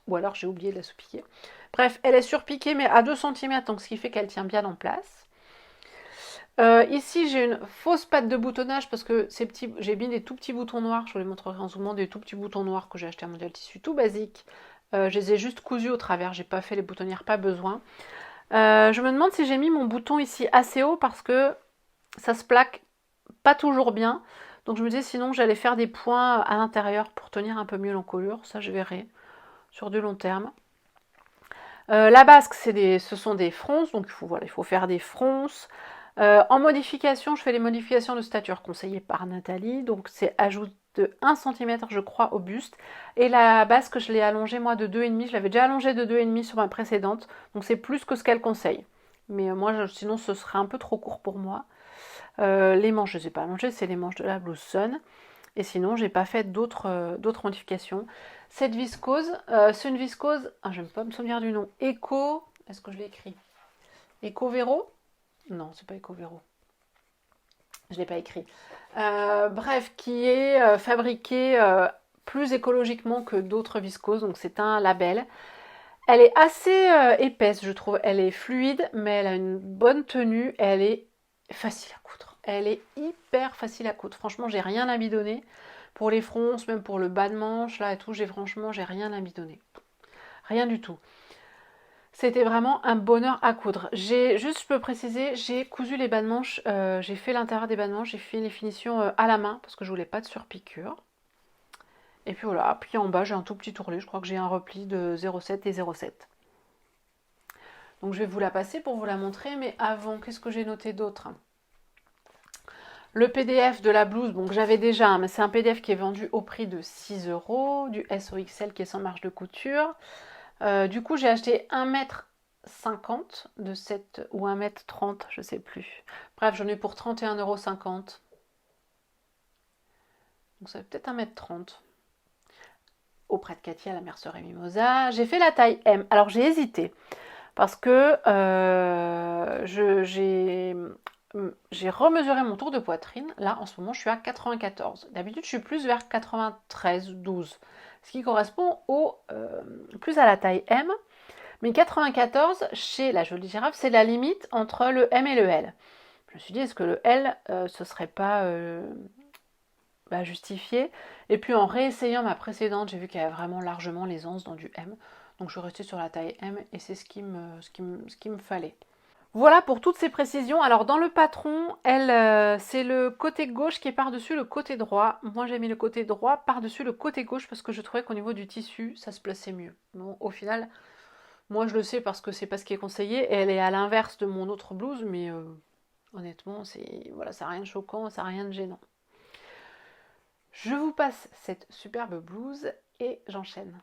Ou alors j'ai oublié de la sous-piquer. Bref, elle est surpiquée mais à 2 cm, donc ce qui fait qu'elle tient bien en place. Ici j'ai une fausse patte de boutonnage parce que ces petits, j'ai mis des tout petits boutons noirs, je vous les montrerai en zoomant, des tout petits boutons noirs que j'ai acheté à Mondial Tissu, tout basique. Je les ai juste cousus au travers, j'ai pas fait les boutonnières, pas besoin. Je me demande si j'ai mis mon bouton ici assez haut parce que ça se plaque pas toujours bien. Donc je me disais sinon j'allais faire des points à l'intérieur pour tenir un peu mieux l'encolure, ça je verrai sur du long terme. La basque, ce sont des fronces, donc il faut faire des fronces. En modification, je fais les modifications de stature conseillées par Nathalie, donc c'est ajout de 1 cm je crois au buste. Et la basque, je l'ai allongée moi de 2,5, je l'avais déjà allongée de 2,5 sur ma précédente, donc c'est plus que ce qu'elle conseille. Mais moi, sinon ce serait un peu trop court pour moi. Les manches, je ne les ai pas allongées, c'est les manches de la blouse Sun. Et sinon, j'ai pas fait d'autres modifications. Cette viscose, c'est une viscose, je ne vais pas me souvenir du nom, Eco, est-ce que je l'ai écrit? Eco Vero? Non, c'est pas Eco Vero. Je ne l'ai pas écrit. Bref, qui est fabriquée plus écologiquement que d'autres viscoses, donc c'est un label. Elle est assez épaisse, je trouve. Elle est fluide, mais elle a une bonne tenue. Elle est facile à coudre. Elle est hyper facile à coudre. Franchement, j'ai rien à bidonner. Pour les fronces, même pour le bas de manche, là et tout, j'ai rien à bidonner. Rien du tout. C'était vraiment un bonheur à coudre. Je peux préciser, j'ai cousu les bas de manche, j'ai fait l'intérieur des bas de manche, j'ai fait les finitions à la main parce que je voulais pas de surpiqûre. Et puis voilà, puis en bas j'ai un tout petit tourlet, je crois que j'ai un repli de 0,7 et 0,7. Donc je vais vous la passer pour vous la montrer, mais avant, qu'est-ce que j'ai noté d'autre? Le PDF de la blouse, bon, que j'avais déjà, mais c'est un PDF qui est vendu au prix de 6 €, du SOXL qui est sans marge de couture. Du coup, j'ai acheté 1,50 m de cette, ou 1,30 m, je sais plus. Bref, j'en ai pour 31,50 €. Donc ça fait peut-être 1,30 m. Auprès de Cathy à la mercerie Mimosa. J'ai fait la taille M. Alors j'ai hésité parce que j'ai remesuré mon tour de poitrine. Là, en ce moment, je suis à 94. D'habitude, je suis plus vers 93, 12. Ce qui correspond plus à la taille M. Mais 94, chez la Jolie Girafe, c'est la limite entre le M et le L. Je me suis dit, est-ce que le L, ce serait pas justifié? Et puis en réessayant ma précédente, j'ai vu qu'il y avait vraiment largement l'aisance dans du M. Donc je suis restée sur la taille M et c'est ce qui me fallait. Voilà pour toutes ces précisions. Alors dans le patron, c'est le côté gauche qui est par-dessus le côté droit. Moi j'ai mis le côté droit par-dessus le côté gauche parce que je trouvais qu'au niveau du tissu, ça se plaçait mieux. Bon, au final, moi je le sais parce que c'est pas ce qui est conseillé. Et elle est à l'inverse de mon autre blouse, mais honnêtement, voilà, ça n'a rien de choquant, ça n'a rien de gênant. Je vous passe cette superbe blouse et j'enchaîne.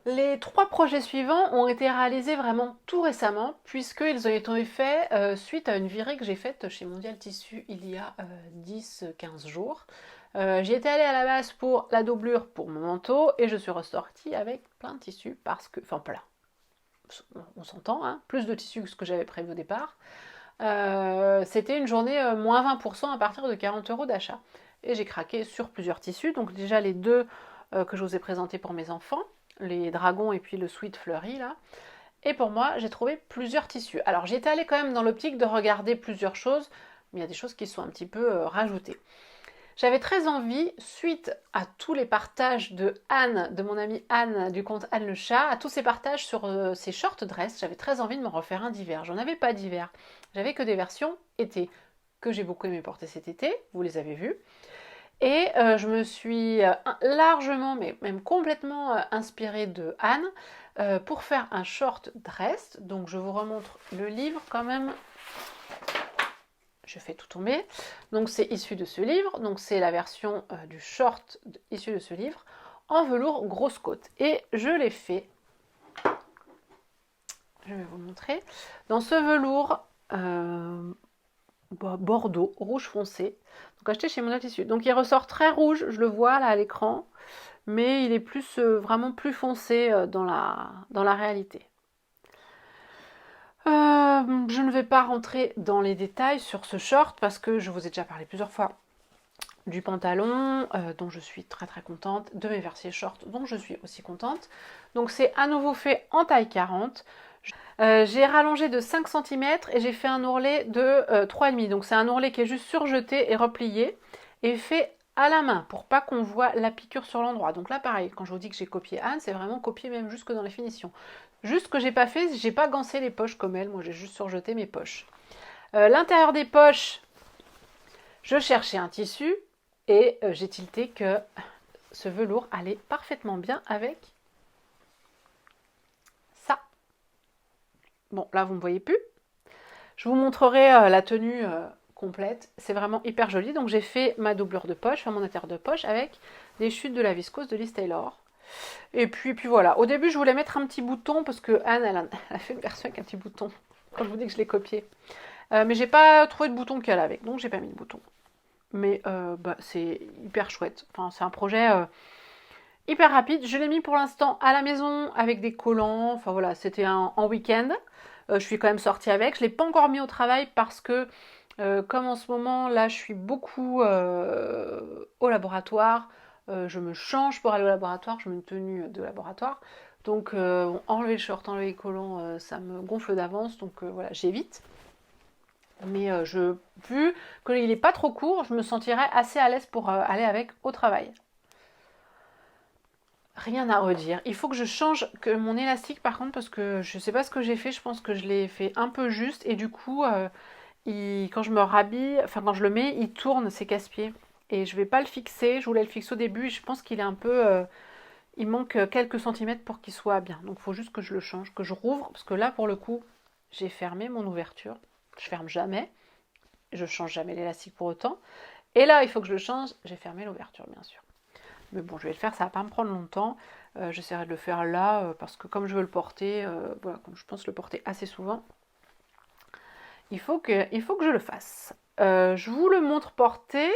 Les 3 projets suivants ont été réalisés vraiment tout récemment, puisqu'ils ont été faits suite à une virée que j'ai faite chez Mondial Tissu il y a 10-15 jours. J'y étais allée à la base pour la doublure pour mon manteau, et je suis ressortie avec plein de tissus, parce que, enfin plein, on s'entend, hein, plus de tissus que ce que j'avais prévu au départ. C'était une journée moins 20% à partir de 40 € d'achat. Et j'ai craqué sur plusieurs tissus, donc déjà les deux que je vous ai présentés pour mes enfants, les dragons et puis le sweat fleuri là. Et pour moi, j'ai trouvé plusieurs tissus. Alors j'étais allée quand même dans l'optique de regarder plusieurs choses, mais il y a des choses qui sont un petit peu rajoutées. J'avais très envie, suite à tous les partages de Anne, de mon amie Anne, du compte Anne le chat, à tous ces partages sur ces short dress, j'avais très envie de me refaire un d'hiver. J'en avais pas d'hiver, j'avais que des versions été, que j'ai beaucoup aimé porter cet été, vous les avez vus. Et je me suis largement, mais même complètement inspirée de Anne pour faire un short dress. Donc je vous remontre le livre quand même. Je fais tout tomber. Donc c'est issu de ce livre. Donc c'est la version du short issu de ce livre en velours grosse côte. Et je l'ai fait. Je vais vous montrer. Dans ce velours bordeaux, rouge foncé. Donc acheté chez Mondial Tissu. Donc il ressort très rouge, je le vois là à l'écran, mais il est plus vraiment plus foncé dans la réalité. Je ne vais pas rentrer dans les détails sur ce short parce que je vous ai déjà parlé plusieurs fois du pantalon dont je suis très très contente, de mes versiers short dont je suis aussi contente. Donc c'est à nouveau fait en taille 40. J'ai rallongé de 5 cm et j'ai fait un ourlet de 3,5. Donc c'est un ourlet qui est juste surjeté et replié et fait à la main pour pas qu'on voit la piqûre sur l'endroit. Donc là pareil, quand je vous dis que j'ai copié Anne, c'est vraiment copié même jusque dans les finitions. Juste que j'ai pas fait, j'ai pas gancé les poches comme elle, moi j'ai juste surjeté mes poches. L'intérieur des poches, je cherchais un tissu et j'ai tilté que ce velours allait parfaitement bien avec ça. Bon, là, vous ne me voyez plus. Je vous montrerai la tenue complète. C'est vraiment hyper joli. Donc, j'ai fait ma doublure de poche, mon intérieur de poche avec des chutes de la viscose de Liz Taylor. Et puis voilà. Au début, je voulais mettre un petit bouton parce que Anne, elle a fait une version avec un petit bouton. Quand je vous dis que je l'ai copié. Mais j'ai pas trouvé de bouton qu'elle avec. Donc, j'ai pas mis de bouton. Mais c'est hyper chouette. Enfin, c'est un projet hyper rapide. Je l'ai mis pour l'instant à la maison avec des collants. Enfin voilà, c'était en week-end. Je suis quand même sortie avec. Je ne l'ai pas encore mis au travail parce que comme en ce moment, là, je suis beaucoup au laboratoire. Je me change pour aller au laboratoire. Je mets une tenue de laboratoire. Donc enlever le short, enlever les collants, ça me gonfle d'avance. Donc voilà, j'évite. Mais vu qu'il n'est pas trop court, je me sentirais assez à l'aise pour aller avec au travail. Rien à redire. Il faut que je change que mon élastique par contre parce que je sais pas ce que j'ai fait. Je pense que je l'ai fait un peu juste et du coup, quand je me rhabille, enfin quand je le mets, il tourne, c'est casse-pieds. Et je vais pas le fixer. Je voulais le fixer au début et je pense qu'il est un peu... il manque quelques centimètres pour qu'il soit bien. Donc il faut juste que je le change, que je rouvre. Parce que là, pour le coup, j'ai fermé mon ouverture. Je ferme jamais. Je change jamais l'élastique pour autant. Et là, il faut que je le change. J'ai fermé l'ouverture, bien sûr. Mais bon, je vais le faire, ça va pas me prendre longtemps. J'essaierai de le faire là, parce que comme je veux le porter, voilà, comme je pense le porter assez souvent, il faut que je le fasse. Je vous le montre porté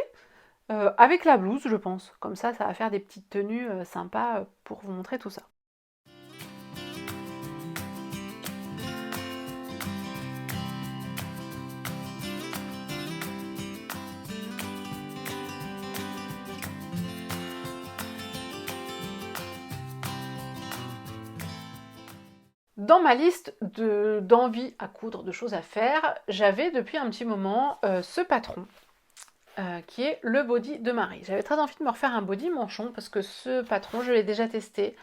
avec la blouse, je pense. Comme ça va faire des petites tenues sympas pour vous montrer tout ça. Dans ma liste d'envie à coudre, de choses à faire, j'avais depuis un petit moment ce patron qui est le body de Marie. J'avais très envie de me refaire un body manchon parce que ce patron, je l'ai déjà testé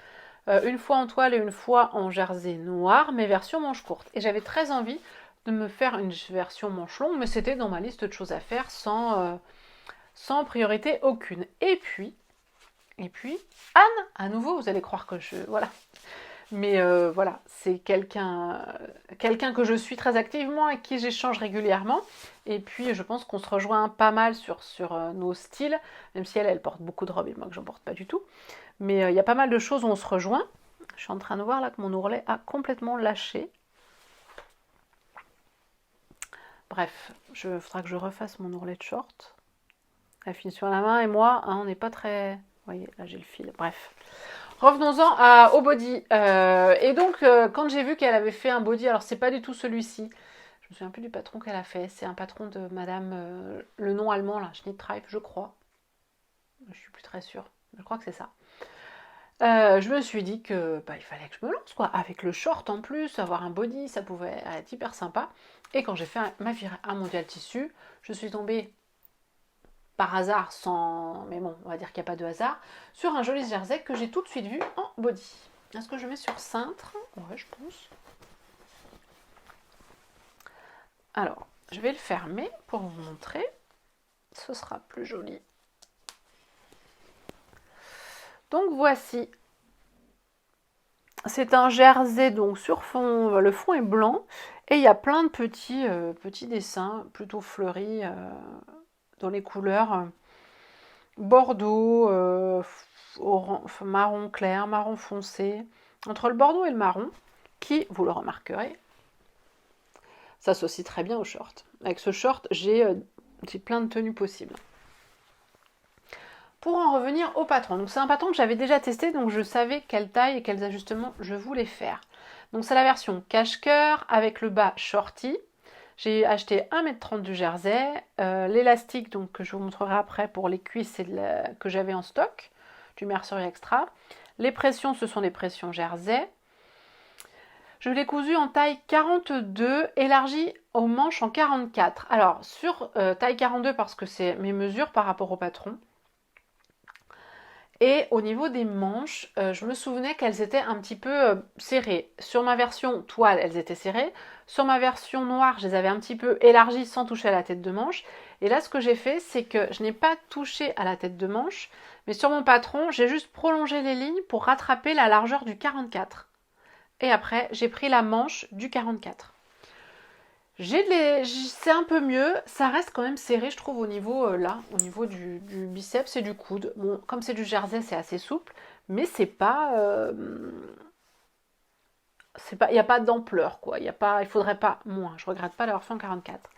une fois en toile et une fois en jersey noir, mais version manche courte. Et j'avais très envie de me faire une version manche longue, mais c'était dans ma liste de choses à faire sans priorité aucune. Et puis, Anne, à nouveau, vous allez croire que voilà. Mais voilà, c'est quelqu'un que je suis très activement et qui j'échange régulièrement. Et puis je pense qu'on se rejoint pas mal sur nos styles, même si elle porte beaucoup de robes et moi que j'en porte pas du tout. Mais il y a pas mal de choses où on se rejoint. Je suis en train de voir là que mon ourlet a complètement lâché. Bref, il faudra que je refasse mon ourlet de short. La finition à la main et moi, hein, on n'est pas très... Vous voyez, là j'ai le fil. Bref. Revenons-en au body. Et donc, quand j'ai vu qu'elle avait fait un body, alors c'est pas du tout celui-ci. Je me souviens plus du patron qu'elle a fait. C'est un patron de Madame, le nom allemand là, Schnittreif, je crois. Je suis plus très sûre. Je crois que c'est ça. Je me suis dit que il fallait que je me lance quoi. Avec le short en plus, avoir un body, ça pouvait être hyper sympa. Et quand j'ai fait ma virée à Mondial Tissu, je suis tombée par hasard, mais bon, on va dire qu'il n'y a pas de hasard, sur un joli jersey que j'ai tout de suite vu en body. Est-ce que je mets sur cintre? Ouais, je pense. Alors, je vais le fermer pour vous montrer. Ce sera plus joli. Donc voici. C'est un jersey donc sur fond, le fond est blanc et il y a plein de petits dessins plutôt fleuris dans les couleurs bordeaux, marron clair, marron foncé, entre le bordeaux et le marron, qui, vous le remarquerez, s'associe très bien au short. Avec ce short, j'ai plein de tenues possibles. Pour en revenir au patron, donc c'est un patron que j'avais déjà testé, donc je savais quelle taille et quels ajustements je voulais faire. Donc c'est la version cache-cœur avec le bas shorty. J'ai acheté 1,30 m du jersey, l'élastique donc que je vous montrerai après pour les cuisses que j'avais en stock, du mercerie extra. Les pressions, ce sont des pressions jersey. Je l'ai cousu en taille 42, élargie aux manches en 44. Alors sur taille 42 parce que c'est mes mesures par rapport au patron. Et au niveau des manches, je me souvenais qu'elles étaient un petit peu serrées. Sur ma version toile, elles étaient serrées. Sur ma version noire, je les avais un petit peu élargies sans toucher à la tête de manche. Et là, ce que j'ai fait, c'est que je n'ai pas touché à la tête de manche, mais sur mon patron, j'ai juste prolongé les lignes pour rattraper la largeur du 44. Et après, j'ai pris la manche du 44. C'est un peu mieux, ça reste quand même serré, je trouve, au niveau au niveau du biceps et du coude. Bon, comme c'est du jersey, c'est assez souple, mais c'est pas, il n'y a pas d'ampleur, quoi. Il faudrait pas moins. Je regrette pas d'avoir fait en 44.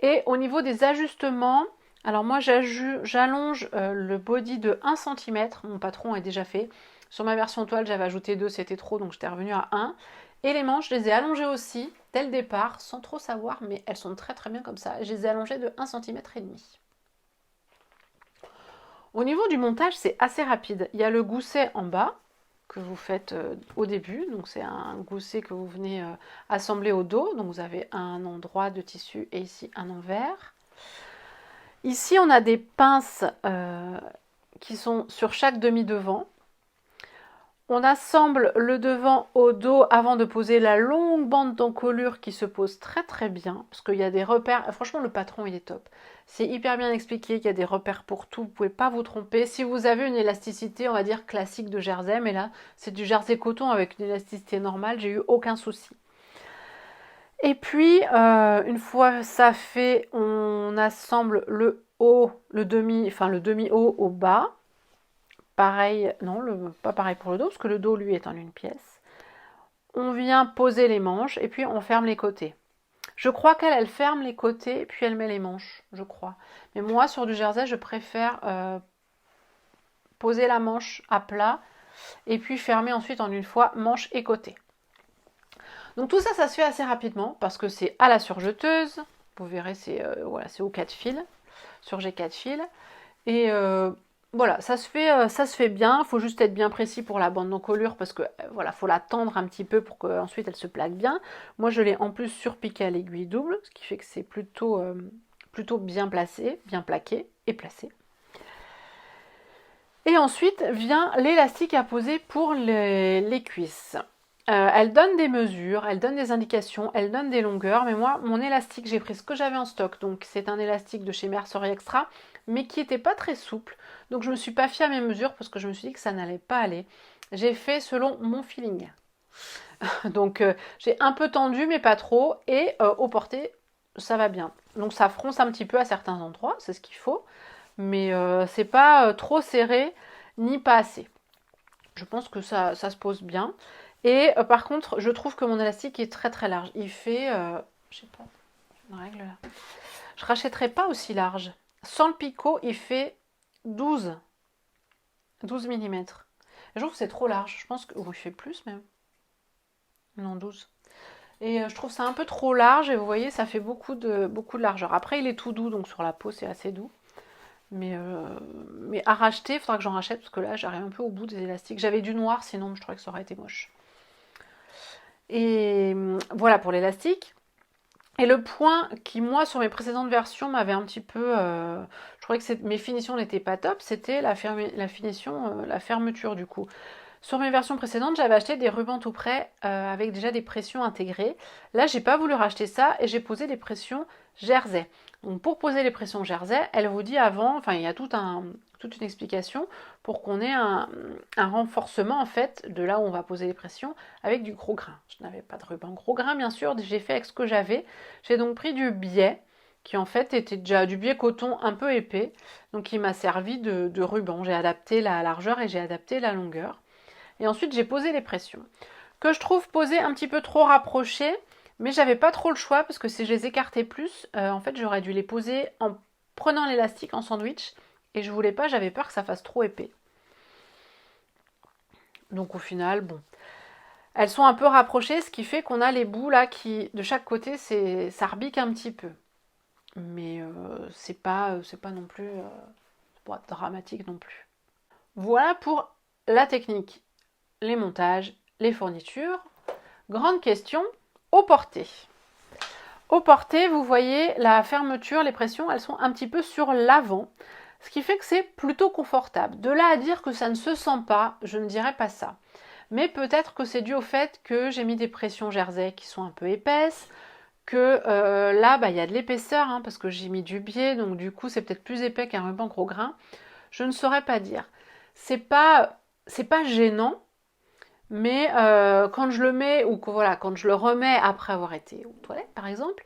Et au niveau des ajustements, alors moi j'allonge le body de 1 cm. Mon patron est déjà fait. Sur ma version toile, j'avais ajouté 2, c'était trop, donc j'étais revenue à 1. Et les manches, je les ai allongées aussi, dès le départ, sans trop savoir, mais elles sont très très bien comme ça. Je les ai allongées de 1,5 cm. Au niveau du montage, c'est assez rapide. Il y a le gousset en bas, que vous faites au début. Donc c'est un gousset que vous venez assembler au dos. Donc vous avez un endroit de tissu et ici un envers. Ici, on a des pinces qui sont sur chaque demi-devant. On assemble le devant au dos avant de poser la longue bande d'encolure qui se pose très très bien. Parce qu'il y a des repères. Franchement, le patron, il est top. C'est hyper bien expliqué, qu'il y a des repères pour tout. Vous ne pouvez pas vous tromper. Si vous avez une élasticité, on va dire classique de jersey, mais là, c'est du jersey coton avec une élasticité normale, j'ai eu aucun souci. Et puis, une fois ça fait, on assemble le haut, le demi-haut au bas. pareil, non, pas pareil pour le dos, parce que le dos, lui, est en une pièce. On vient poser les manches, et puis on ferme les côtés. Je crois qu'elle, elle ferme les côtés, puis elle met les manches, je crois. Mais moi, sur du jersey, je préfère poser la manche à plat, et puis fermer ensuite en une fois manche et côté. Donc tout ça, ça se fait assez rapidement, parce que c'est à la surjeteuse. Vous verrez, c'est voilà, c'est au 4 fils, surjet 4 fils. Et voilà, ça se fait bien. Il faut juste être bien précis pour la bande d'encolure parce que voilà, faut la tendre un petit peu pour qu'ensuite elle se plaque bien. Moi, je l'ai en plus surpiqué à l'aiguille double, ce qui fait que c'est plutôt bien placé, bien plaqué et placé. Et ensuite vient l'élastique à poser pour les cuisses. Elle donne des mesures, elle donne des indications, elle donne des longueurs, mais moi, mon élastique, j'ai pris ce que j'avais en stock, donc c'est un élastique de chez Mercerie Extra, mais qui n'était pas très souple, donc je ne me suis pas fiée à mes mesures parce que je me suis dit que ça n'allait pas aller. J'ai fait selon mon feeling. Donc j'ai un peu tendu, mais pas trop, et au porté, ça va bien. Donc ça fronce un petit peu à certains endroits, c'est ce qu'il faut, mais c'est pas trop serré, ni pas assez. Je pense que ça se pose bien. Et par contre, je trouve que mon élastique est très très large. Il fait, je sais pas, une règle là. Je rachèterai pas aussi large. Sans le picot, il fait 12 mm. Je trouve que c'est trop large. Je pense que, il fait plus même. Non, 12. Et je trouve ça un peu trop large. Et vous voyez, ça fait beaucoup de largeur. Après, il est tout doux, donc sur la peau, c'est assez doux. Mais à racheter, il faudra que j'en rachète parce que là, j'arrive un peu au bout des élastiques. J'avais du noir, sinon je trouvais que ça aurait été moche. Et voilà pour l'élastique. Et le point qui, moi, sur mes précédentes versions, m'avait un petit peu... je trouvais que mes finitions n'étaient pas top, c'était la finition, la fermeture du coup. Sur mes versions précédentes, j'avais acheté des rubans tout prêts avec déjà des pressions intégrées. Là, j'ai pas voulu racheter ça et j'ai posé des pressions jersey. Donc pour poser les pressions jersey, elle vous dit avant, enfin il y a toute une explication pour qu'on ait un renforcement en fait de là où on va poser les pressions avec du gros grain. Je n'avais pas de ruban gros grain bien sûr, j'ai fait avec ce que j'avais. J'ai donc pris du biais qui en fait était déjà du biais coton un peu épais, donc il m'a servi de ruban. J'ai adapté la largeur et j'ai adapté la longueur. Et ensuite, j'ai posé les pressions, que je trouve posées un petit peu trop rapprochées, mais j'avais pas trop le choix, parce que si je les écartais plus, en fait, j'aurais dû les poser en prenant l'élastique en sandwich, et je voulais pas, j'avais peur que ça fasse trop épais. Donc au final, bon. Elles sont un peu rapprochées, ce qui fait qu'on a les bouts là qui, de chaque côté, ça rebique un petit peu. Mais c'est pas non plus pas dramatique non plus. Voilà pour la technique. Les montages, les fournitures. Grande question, au porté. Au porté, vous voyez, la fermeture, les pressions, elles sont un petit peu sur l'avant, ce qui fait que c'est plutôt confortable. De là à dire que ça ne se sent pas, je ne dirais pas ça. Mais peut-être que c'est dû au fait que j'ai mis des pressions jersey qui sont un peu épaisses, que là, il y a de l'épaisseur, hein, parce que j'ai mis du biais, donc du coup, c'est peut-être plus épais qu'un ruban gros grain. Je ne saurais pas dire. C'est pas gênant, mais quand je le mets, ou voilà, quand je le remets après avoir été aux toilettes, par exemple,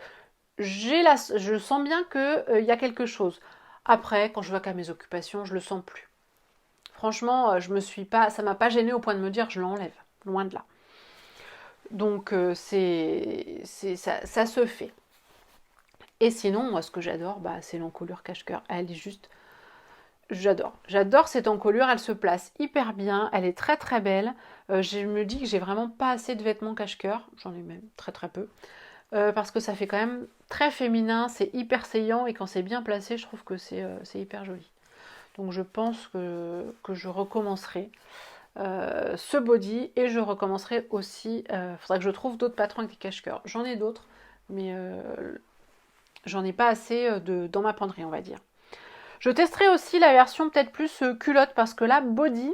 je sens bien qu'il y a quelque chose. Après, quand je vois qu'à mes occupations, je le sens plus. Franchement, ça m'a pas gêné au point de me dire je l'enlève, loin de là. Donc ça se fait. Et sinon, moi, ce que j'adore, c'est l'encolure cache-cœur. Elle est juste, j'adore cette encolure. Elle se place hyper bien. Elle est très très belle. Je me dis que j'ai vraiment pas assez de vêtements cache-cœur. J'en ai même très très peu. Parce que ça fait quand même très féminin, c'est hyper saillant et quand c'est bien placé, je trouve que c'est hyper joli. Donc je pense que je recommencerai ce body et je recommencerai aussi, faudra que je trouve d'autres patrons avec des cache-cœurs. J'en ai d'autres, mais j'en ai pas assez dans ma penderie, on va dire. Je testerai aussi la version peut-être plus culotte parce que là, body,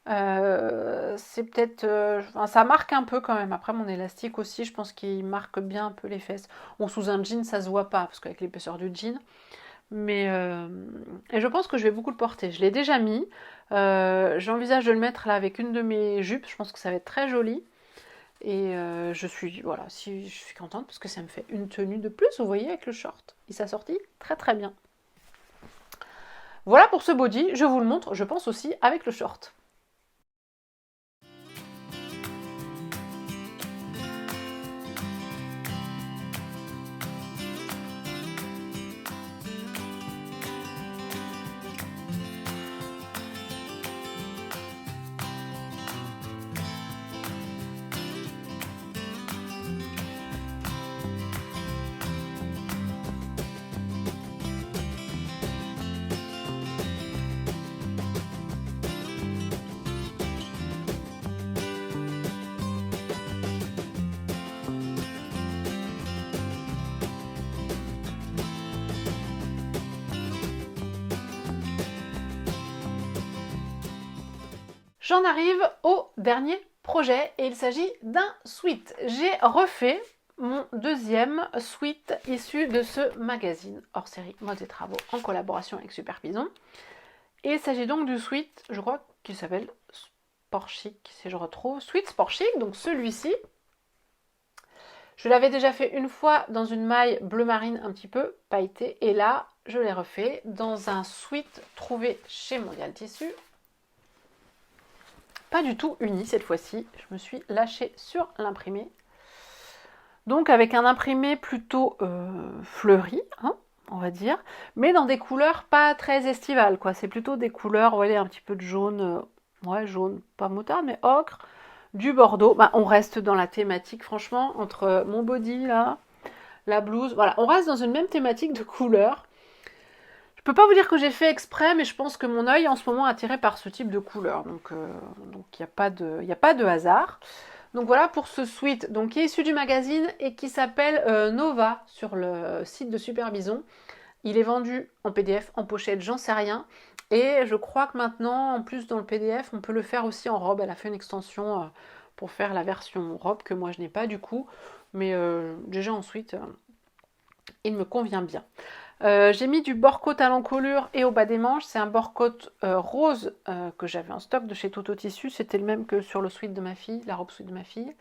c'est peut-être ça marque un peu quand même. Après mon élastique aussi, je pense qu'il marque bien un peu les fesses. Bon, sous un jean ça se voit pas parce qu'avec l'épaisseur du jean, mais et je pense que je vais beaucoup le porter. Je l'ai déjà mis, j'envisage de le mettre là avec une de mes jupes. Je pense que ça va être très joli et je suis contente parce que ça me fait une tenue de plus, vous voyez, avec le short. Il s'est sorti très très bien. Voilà pour ce body, je vous le montre, je pense aussi avec le short. J'en arrive au dernier projet et il s'agit d'un sweat. J'ai refait mon deuxième sweat issu de ce magazine hors série Mode et Travaux en collaboration avec Super Pison. Et il s'agit donc du sweat, je crois qu'il s'appelle Sport Chic, si je retrouve. Sweat Sport Chic, donc celui-ci. Je l'avais déjà fait une fois dans une maille bleu marine un petit peu pailletée. Et là, je l'ai refait dans un sweat trouvé chez Mondial Tissu. Pas du tout uni cette fois-ci, je me suis lâchée sur l'imprimé. Donc avec un imprimé plutôt fleuri, hein, on va dire, mais dans des couleurs pas très estivales, quoi. C'est plutôt des couleurs, vous voyez, un petit peu de jaune, ouais, jaune, pas moutarde, mais ocre, du bordeaux. Bah, on reste dans la thématique, franchement, entre mon body, là, la blouse, voilà, on reste dans une même thématique de couleurs. Je peux pas vous dire que j'ai fait exprès, mais je pense que mon œil en ce moment est attiré par ce type de couleur. Donc il n'y a pas de hasard. Donc voilà pour ce sweat donc, qui est issu du magazine et qui s'appelle Nova sur le site de Super Bison. Il est vendu en PDF, en pochette, j'en sais rien. Et je crois que maintenant, en plus dans le PDF, on peut le faire aussi en robe. Elle a fait une extension pour faire la version robe que moi je n'ai pas du coup. Mais déjà en sweat, il me convient bien. J'ai mis du bord-côte à l'encolure et au bas des manches. C'est un bord-côte rose que j'avais en stock de chez Toto Tissu. C'était le même que sur le sweat de ma fille, la robe sweat de ma fille.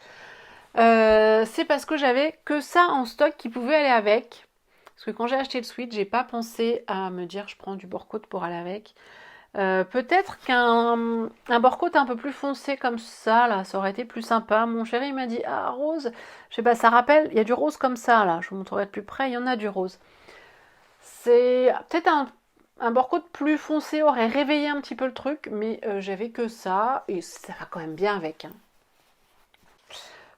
C'est parce que j'avais que ça en stock qui pouvait aller avec. Parce que quand j'ai acheté le sweat, j'ai pas pensé à me dire je prends du bord-côte pour aller avec. Peut-être qu'un bord-côte un peu plus foncé comme ça, là, ça aurait été plus sympa. Mon chéri m'a dit ah rose. Je sais pas, ça rappelle, il y a du rose comme ça là. Je vous montrerai de plus près, il y en a du rose. C'est peut-être un bord-côte plus foncé aurait réveillé un petit peu le truc, mais j'avais que ça et ça va quand même bien avec. Hein.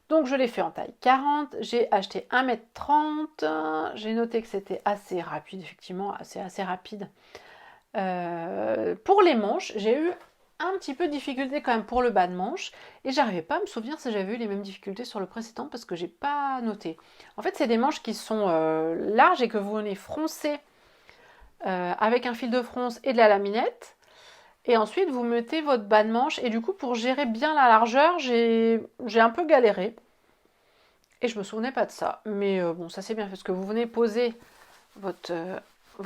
Donc je l'ai fait en taille 40, j'ai acheté 1,30 m, j'ai noté que c'était assez rapide, effectivement, assez rapide. Pour les manches, j'ai eu un petit peu de difficulté quand même pour le bas de manche et j'arrivais pas à me souvenir si j'avais eu les mêmes difficultés sur le précédent parce que j'ai pas noté. En fait, c'est des manches qui sont larges et que vous venez froncer avec un fil de fronce et de la laminette. Et ensuite, vous mettez votre bas de manche. Et du coup, pour gérer bien la largeur, j'ai un peu galéré. Et je me souvenais pas de ça. Mais bon, ça c'est bien fait parce que vous venez poser votre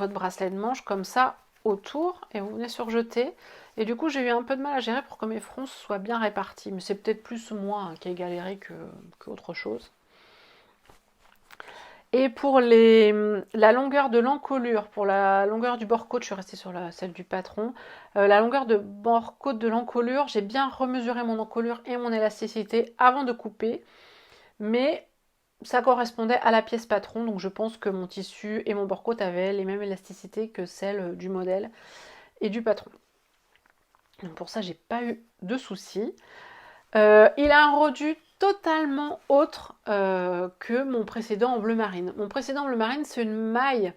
bracelet de manche comme ça autour et vous venez surjeter. Et du coup, j'ai eu un peu de mal à gérer pour que mes fronces soient bien réparties. Mais c'est peut-être plus moi qui ai galéré qu'autre chose. Et pour la longueur de l'encolure, pour la longueur du bord-côte, je suis restée sur celle du patron. La longueur de bord-côte de l'encolure, j'ai bien remesuré mon encolure et mon élasticité avant de couper. Mais ça correspondait à la pièce patron, donc je pense que mon tissu et mon bord-côte avaient les mêmes élasticités que celles du modèle et du patron. Donc pour ça, j'ai pas eu de soucis. Il a un rendu totalement autre que mon précédent en bleu marine. Mon précédent en bleu marine, c'est une maille.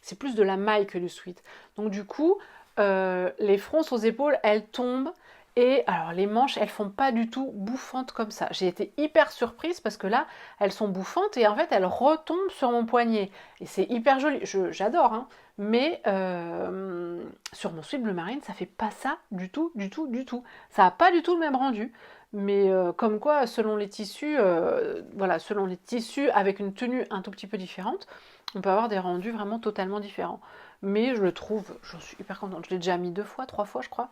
C'est plus de la maille que du sweat. Donc du coup, les fronces aux épaules, elles tombent. Et alors les manches, elles font pas du tout bouffantes comme ça. J'ai été hyper surprise parce que là, elles sont bouffantes et en fait, elles retombent sur mon poignet. Et c'est hyper joli. J'adore, hein. Mais sur mon sweat bleu marine, ça fait pas ça du tout, du tout, du tout. Ça n'a pas du tout le même rendu. Mais comme quoi, selon les tissus, voilà, selon les tissus avec une tenue un tout petit peu différente, on peut avoir des rendus vraiment totalement différents. Mais je le trouve, j'en suis hyper contente. Je l'ai déjà mis 2 fois, 3 fois, je crois.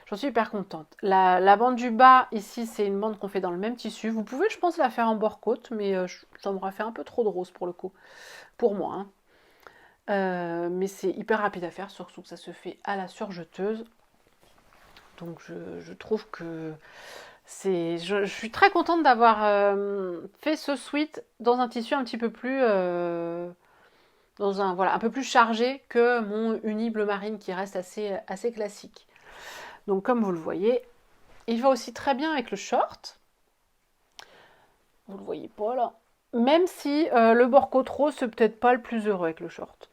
J'en suis hyper contente. La bande du bas, ici, c'est une bande qu'on fait dans le même tissu. Vous pouvez, je pense, la faire en bord-côte, mais ça m'aurait fait un peu trop de rose pour le coup. Pour moi. Hein. Mais c'est hyper rapide à faire, surtout que ça se fait à la surjeteuse. Donc je trouve que je suis très contente d'avoir fait ce sweat dans un tissu un petit peu plus voilà, un peu plus chargé que mon uni bleu marine qui reste assez classique. Donc comme vous le voyez, il va aussi très bien avec le short. Vous le voyez pas là. Même si le Borco Trop, c'est peut-être pas le plus heureux avec le short.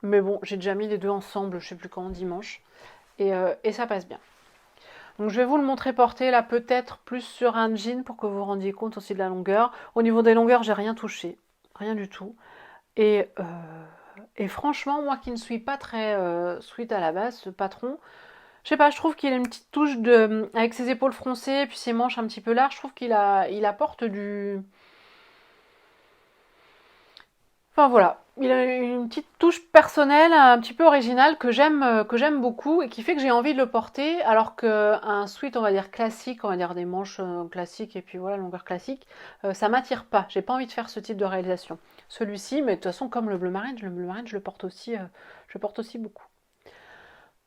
Mais bon, j'ai déjà mis les deux ensemble, je sais plus quand, dimanche. Et ça passe bien. Donc je vais vous le montrer porté là peut-être plus sur un jean pour que vous vous rendiez compte aussi de la longueur. Au niveau des longueurs, j'ai rien touché. Rien du tout. Et franchement, moi qui ne suis pas très sweat à la base, ce patron, je sais pas, je trouve qu'il a une petite touche de, avec ses épaules froncées et puis ses manches un petit peu larges, je trouve il apporte du... Enfin voilà, il a une petite touche personnelle, un petit peu originale que j'aime beaucoup et qui fait que j'ai envie de le porter, alors qu'un sweat, on va dire classique, on va dire des manches classiques et puis voilà, longueur classique, ça m'attire pas. J'ai pas envie de faire ce type de réalisation. Celui-ci, mais de toute façon, comme le bleu marine, je le porte aussi beaucoup.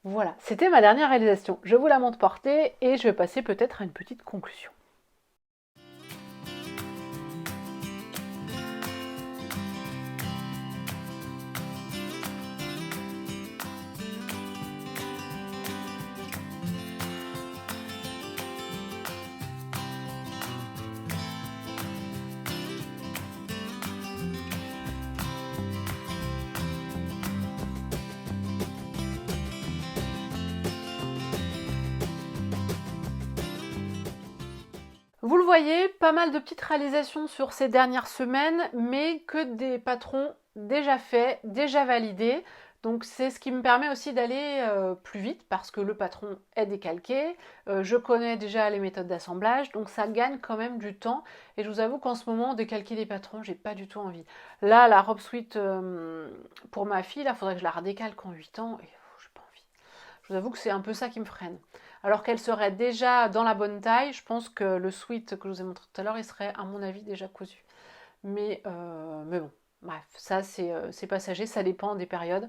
Voilà, c'était ma dernière réalisation. Je vous la montre portée et je vais passer peut-être à une petite conclusion. Vous le voyez, pas mal de petites réalisations sur ces dernières semaines, mais que des patrons déjà faits, déjà validés. Donc c'est ce qui me permet aussi d'aller plus vite parce que le patron est décalqué, je connais déjà les méthodes d'assemblage, donc ça gagne quand même du temps. Et je vous avoue qu'en ce moment, décalquer des patrons, j'ai pas du tout envie. Là, la robe sweat pour ma fille, il faudrait que je la redécalque en 8 ans et j'ai pas envie. Je vous avoue que c'est un peu ça qui me freine. Alors qu'elle serait déjà dans la bonne taille, je pense que le sweat que je vous ai montré tout à l'heure, il serait à mon avis déjà cousu. Mais bon, bref, ça c'est passager, ça dépend des périodes.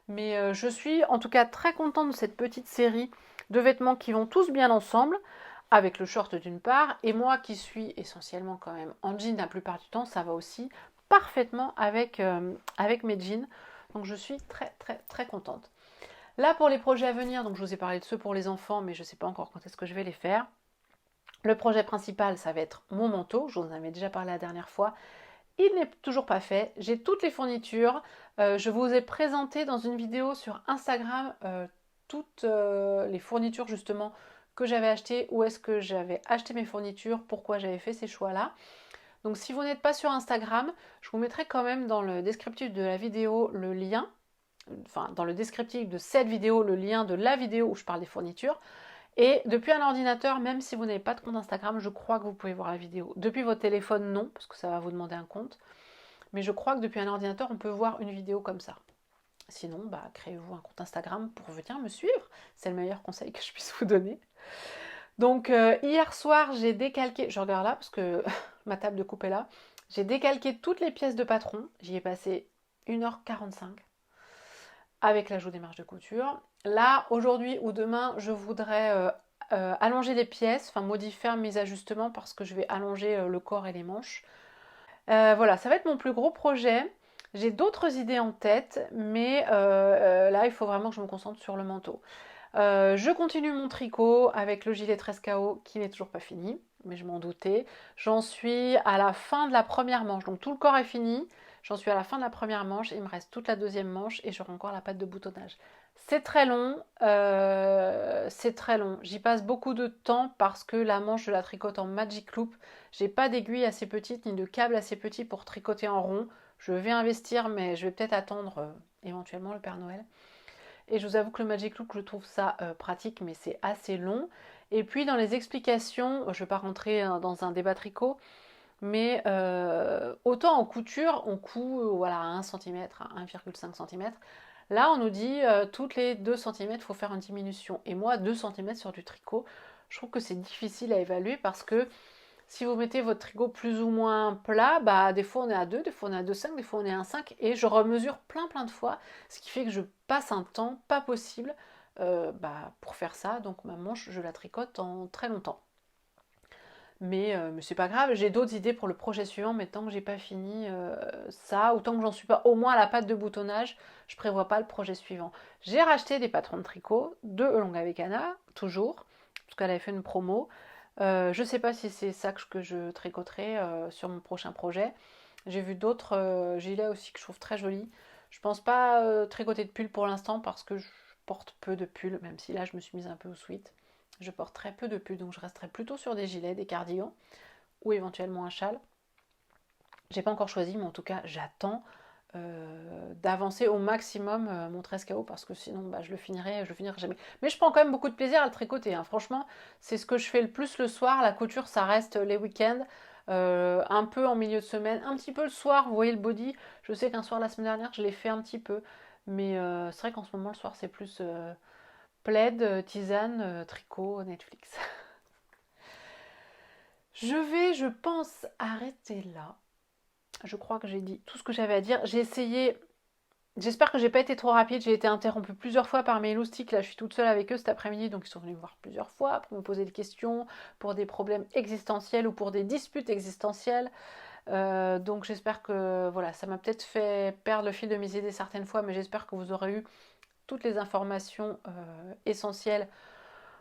Mais je suis en tout cas très contente de cette petite série de vêtements qui vont tous bien ensemble, avec le short d'une part, et moi qui suis essentiellement quand même en jean la plupart du temps, ça va aussi parfaitement avec mes jeans. Donc je suis très très très contente. Là, pour les projets à venir, donc je vous ai parlé de ceux pour les enfants, mais je ne sais pas encore quand est-ce que je vais les faire. Le projet principal, ça va être mon manteau. Je vous en avais déjà parlé la dernière fois. Il n'est toujours pas fait. J'ai toutes les fournitures. Je vous ai présenté dans une vidéo sur Instagram toutes les fournitures justement que j'avais achetées, où est-ce que j'avais acheté mes fournitures, pourquoi j'avais fait ces choix-là. Donc si vous n'êtes pas sur Instagram, je vous mettrai quand même dans le descriptif de la vidéo le lien, enfin dans le descriptif de cette vidéo, le lien de la vidéo où je parle des fournitures. Et depuis un ordinateur, même si vous n'avez pas de compte Instagram, je crois que vous pouvez voir la vidéo. Depuis votre téléphone, non, parce que ça va vous demander un compte. Mais je crois que depuis un ordinateur, on peut voir une vidéo comme ça. Sinon, bah, créez-vous un compte Instagram pour venir me suivre. C'est le meilleur conseil que je puisse vous donner. Donc hier soir, j'ai décalqué, je regarde là parce que ma table de coupe est là. J'ai décalqué toutes les pièces de patron. J'y ai passé 1h45 avec l'ajout des marges de couture. Là, aujourd'hui ou demain, je voudrais allonger les pièces, enfin modifier mes ajustements parce que je vais allonger le corps et les manches. Voilà, ça va être mon plus gros projet. J'ai d'autres idées en tête, mais là, il faut vraiment que je me concentre sur le manteau. Je continue mon tricot avec le gilet 13KO qui n'est toujours pas fini, mais je m'en doutais. J'en suis à la fin de la première manche, donc tout le corps est fini. J'en suis à la fin de la première manche, il me reste toute la deuxième manche et j'aurai encore la patte de boutonnage. C'est très long, J'y passe beaucoup de temps parce que la manche, je la tricote en Magic Loop. J'ai pas d'aiguille assez petite ni de câble assez petit pour tricoter en rond. Je vais investir, mais je vais peut-être attendre éventuellement le Père Noël. Et je vous avoue que le Magic Look, je trouve ça pratique, mais c'est assez long. Et puis dans les explications, je ne vais pas rentrer dans un débat tricot, mais autant en couture, on coud voilà, à 1 cm, à 1,5 cm. Là, on nous dit toutes les 2 cm, il faut faire une diminution. Et moi, 2 cm sur du tricot, je trouve que c'est difficile à évaluer parce que Si vous mettez votre tricot plus ou moins plat, bah des fois on est à 2, des fois on est à 2,5, des fois on est à 1,5 et je remesure plein de fois, ce qui fait que je passe un temps pas possible pour faire ça. Donc ma manche, je la tricote en très longtemps. Mais c'est pas grave, j'ai d'autres idées pour le projet suivant, mais tant que j'ai pas fini ça, ou tant que j'en suis pas au moins à la patte de boutonnage, je prévois pas le projet suivant. J'ai racheté des patrons de tricot de Longa Vecana, toujours, parce qu'elle avait fait une promo. Je sais pas si c'est ça que je tricoterai sur mon prochain projet. J'ai vu d'autres gilets aussi que je trouve très jolis. Je pense pas tricoter de pull pour l'instant parce que je porte peu de pulls, même si là je me suis mise un peu au sweat. Je porte très peu de pulls, donc je resterai plutôt sur des gilets, des cardigans ou éventuellement un châle. J'ai pas encore choisi, mais en tout cas j'attends d'avancer au maximum mon 13KO parce que sinon je le finirai jamais. Mais je prends quand même beaucoup de plaisir à le tricoter, hein. Franchement, c'est ce que je fais le plus le soir. La couture, ça reste les week-ends, un peu en milieu de semaine, un petit peu le soir. Vous voyez le body, je sais qu'un soir la semaine dernière, je l'ai fait un petit peu. Mais c'est vrai qu'en ce moment, le soir, c'est plus plaid, tisane, tricot, Netflix. Je pense, arrêter là. Je crois que j'ai dit tout ce que j'avais à dire. J'ai essayé. J'espère que j'ai pas été trop rapide. J'ai été interrompue plusieurs fois par mes loustiques. Là, je suis toute seule avec eux cet après-midi, donc ils sont venus me voir plusieurs fois pour me poser des questions, pour des problèmes existentiels ou pour des disputes existentielles. Donc j'espère que voilà, ça m'a peut-être fait perdre le fil de mes idées certaines fois, mais j'espère que vous aurez eu toutes les informations essentielles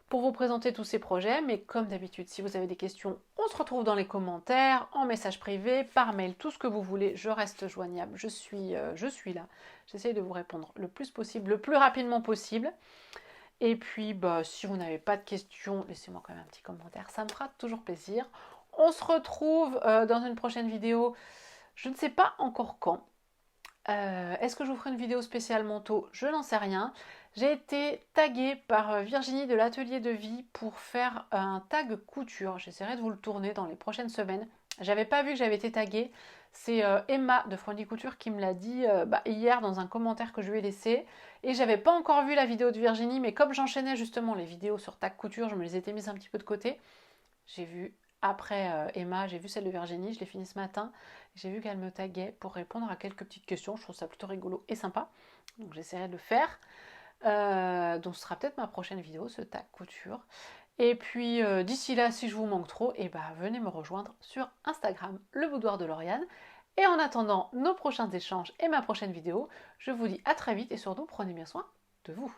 pour vous présenter tous ces projets. Mais comme d'habitude, si vous avez des questions, on se retrouve dans les commentaires, en message privé, par mail, tout ce que vous voulez. Je reste joignable, je suis là. J'essaye de vous répondre le plus possible, le plus rapidement possible. Et puis, si vous n'avez pas de questions, laissez-moi quand même un petit commentaire, ça me fera toujours plaisir. On se retrouve dans une prochaine vidéo, je ne sais pas encore quand. Est-ce que je vous ferai une vidéo spéciale manteau? Je n'en sais rien. J'ai été taguée par Virginie de l'Atelier de Vie pour faire un tag couture. J'essaierai de vous le tourner dans les prochaines semaines. J'avais pas vu que j'avais été taguée. C'est Emma de Frondy Couture qui me l'a dit hier dans un commentaire que je lui ai laissé. Et j'avais pas encore vu la vidéo de Virginie, mais comme j'enchaînais justement les vidéos sur tag couture, je me les étais mises un petit peu de côté. J'ai vu après Emma, j'ai vu celle de Virginie, je l'ai fini ce matin. J'ai vu qu'elle me taguait pour répondre à quelques petites questions. Je trouve ça plutôt rigolo et sympa. Donc j'essaierai de le faire. Donc ce sera peut-être ma prochaine vidéo, ce tag couture. Et puis d'ici là, si je vous manque trop, venez me rejoindre sur Instagram, le boudoir de Lauriane. Et en attendant nos prochains échanges et ma prochaine vidéo, je vous dis à très vite et surtout prenez bien soin de vous.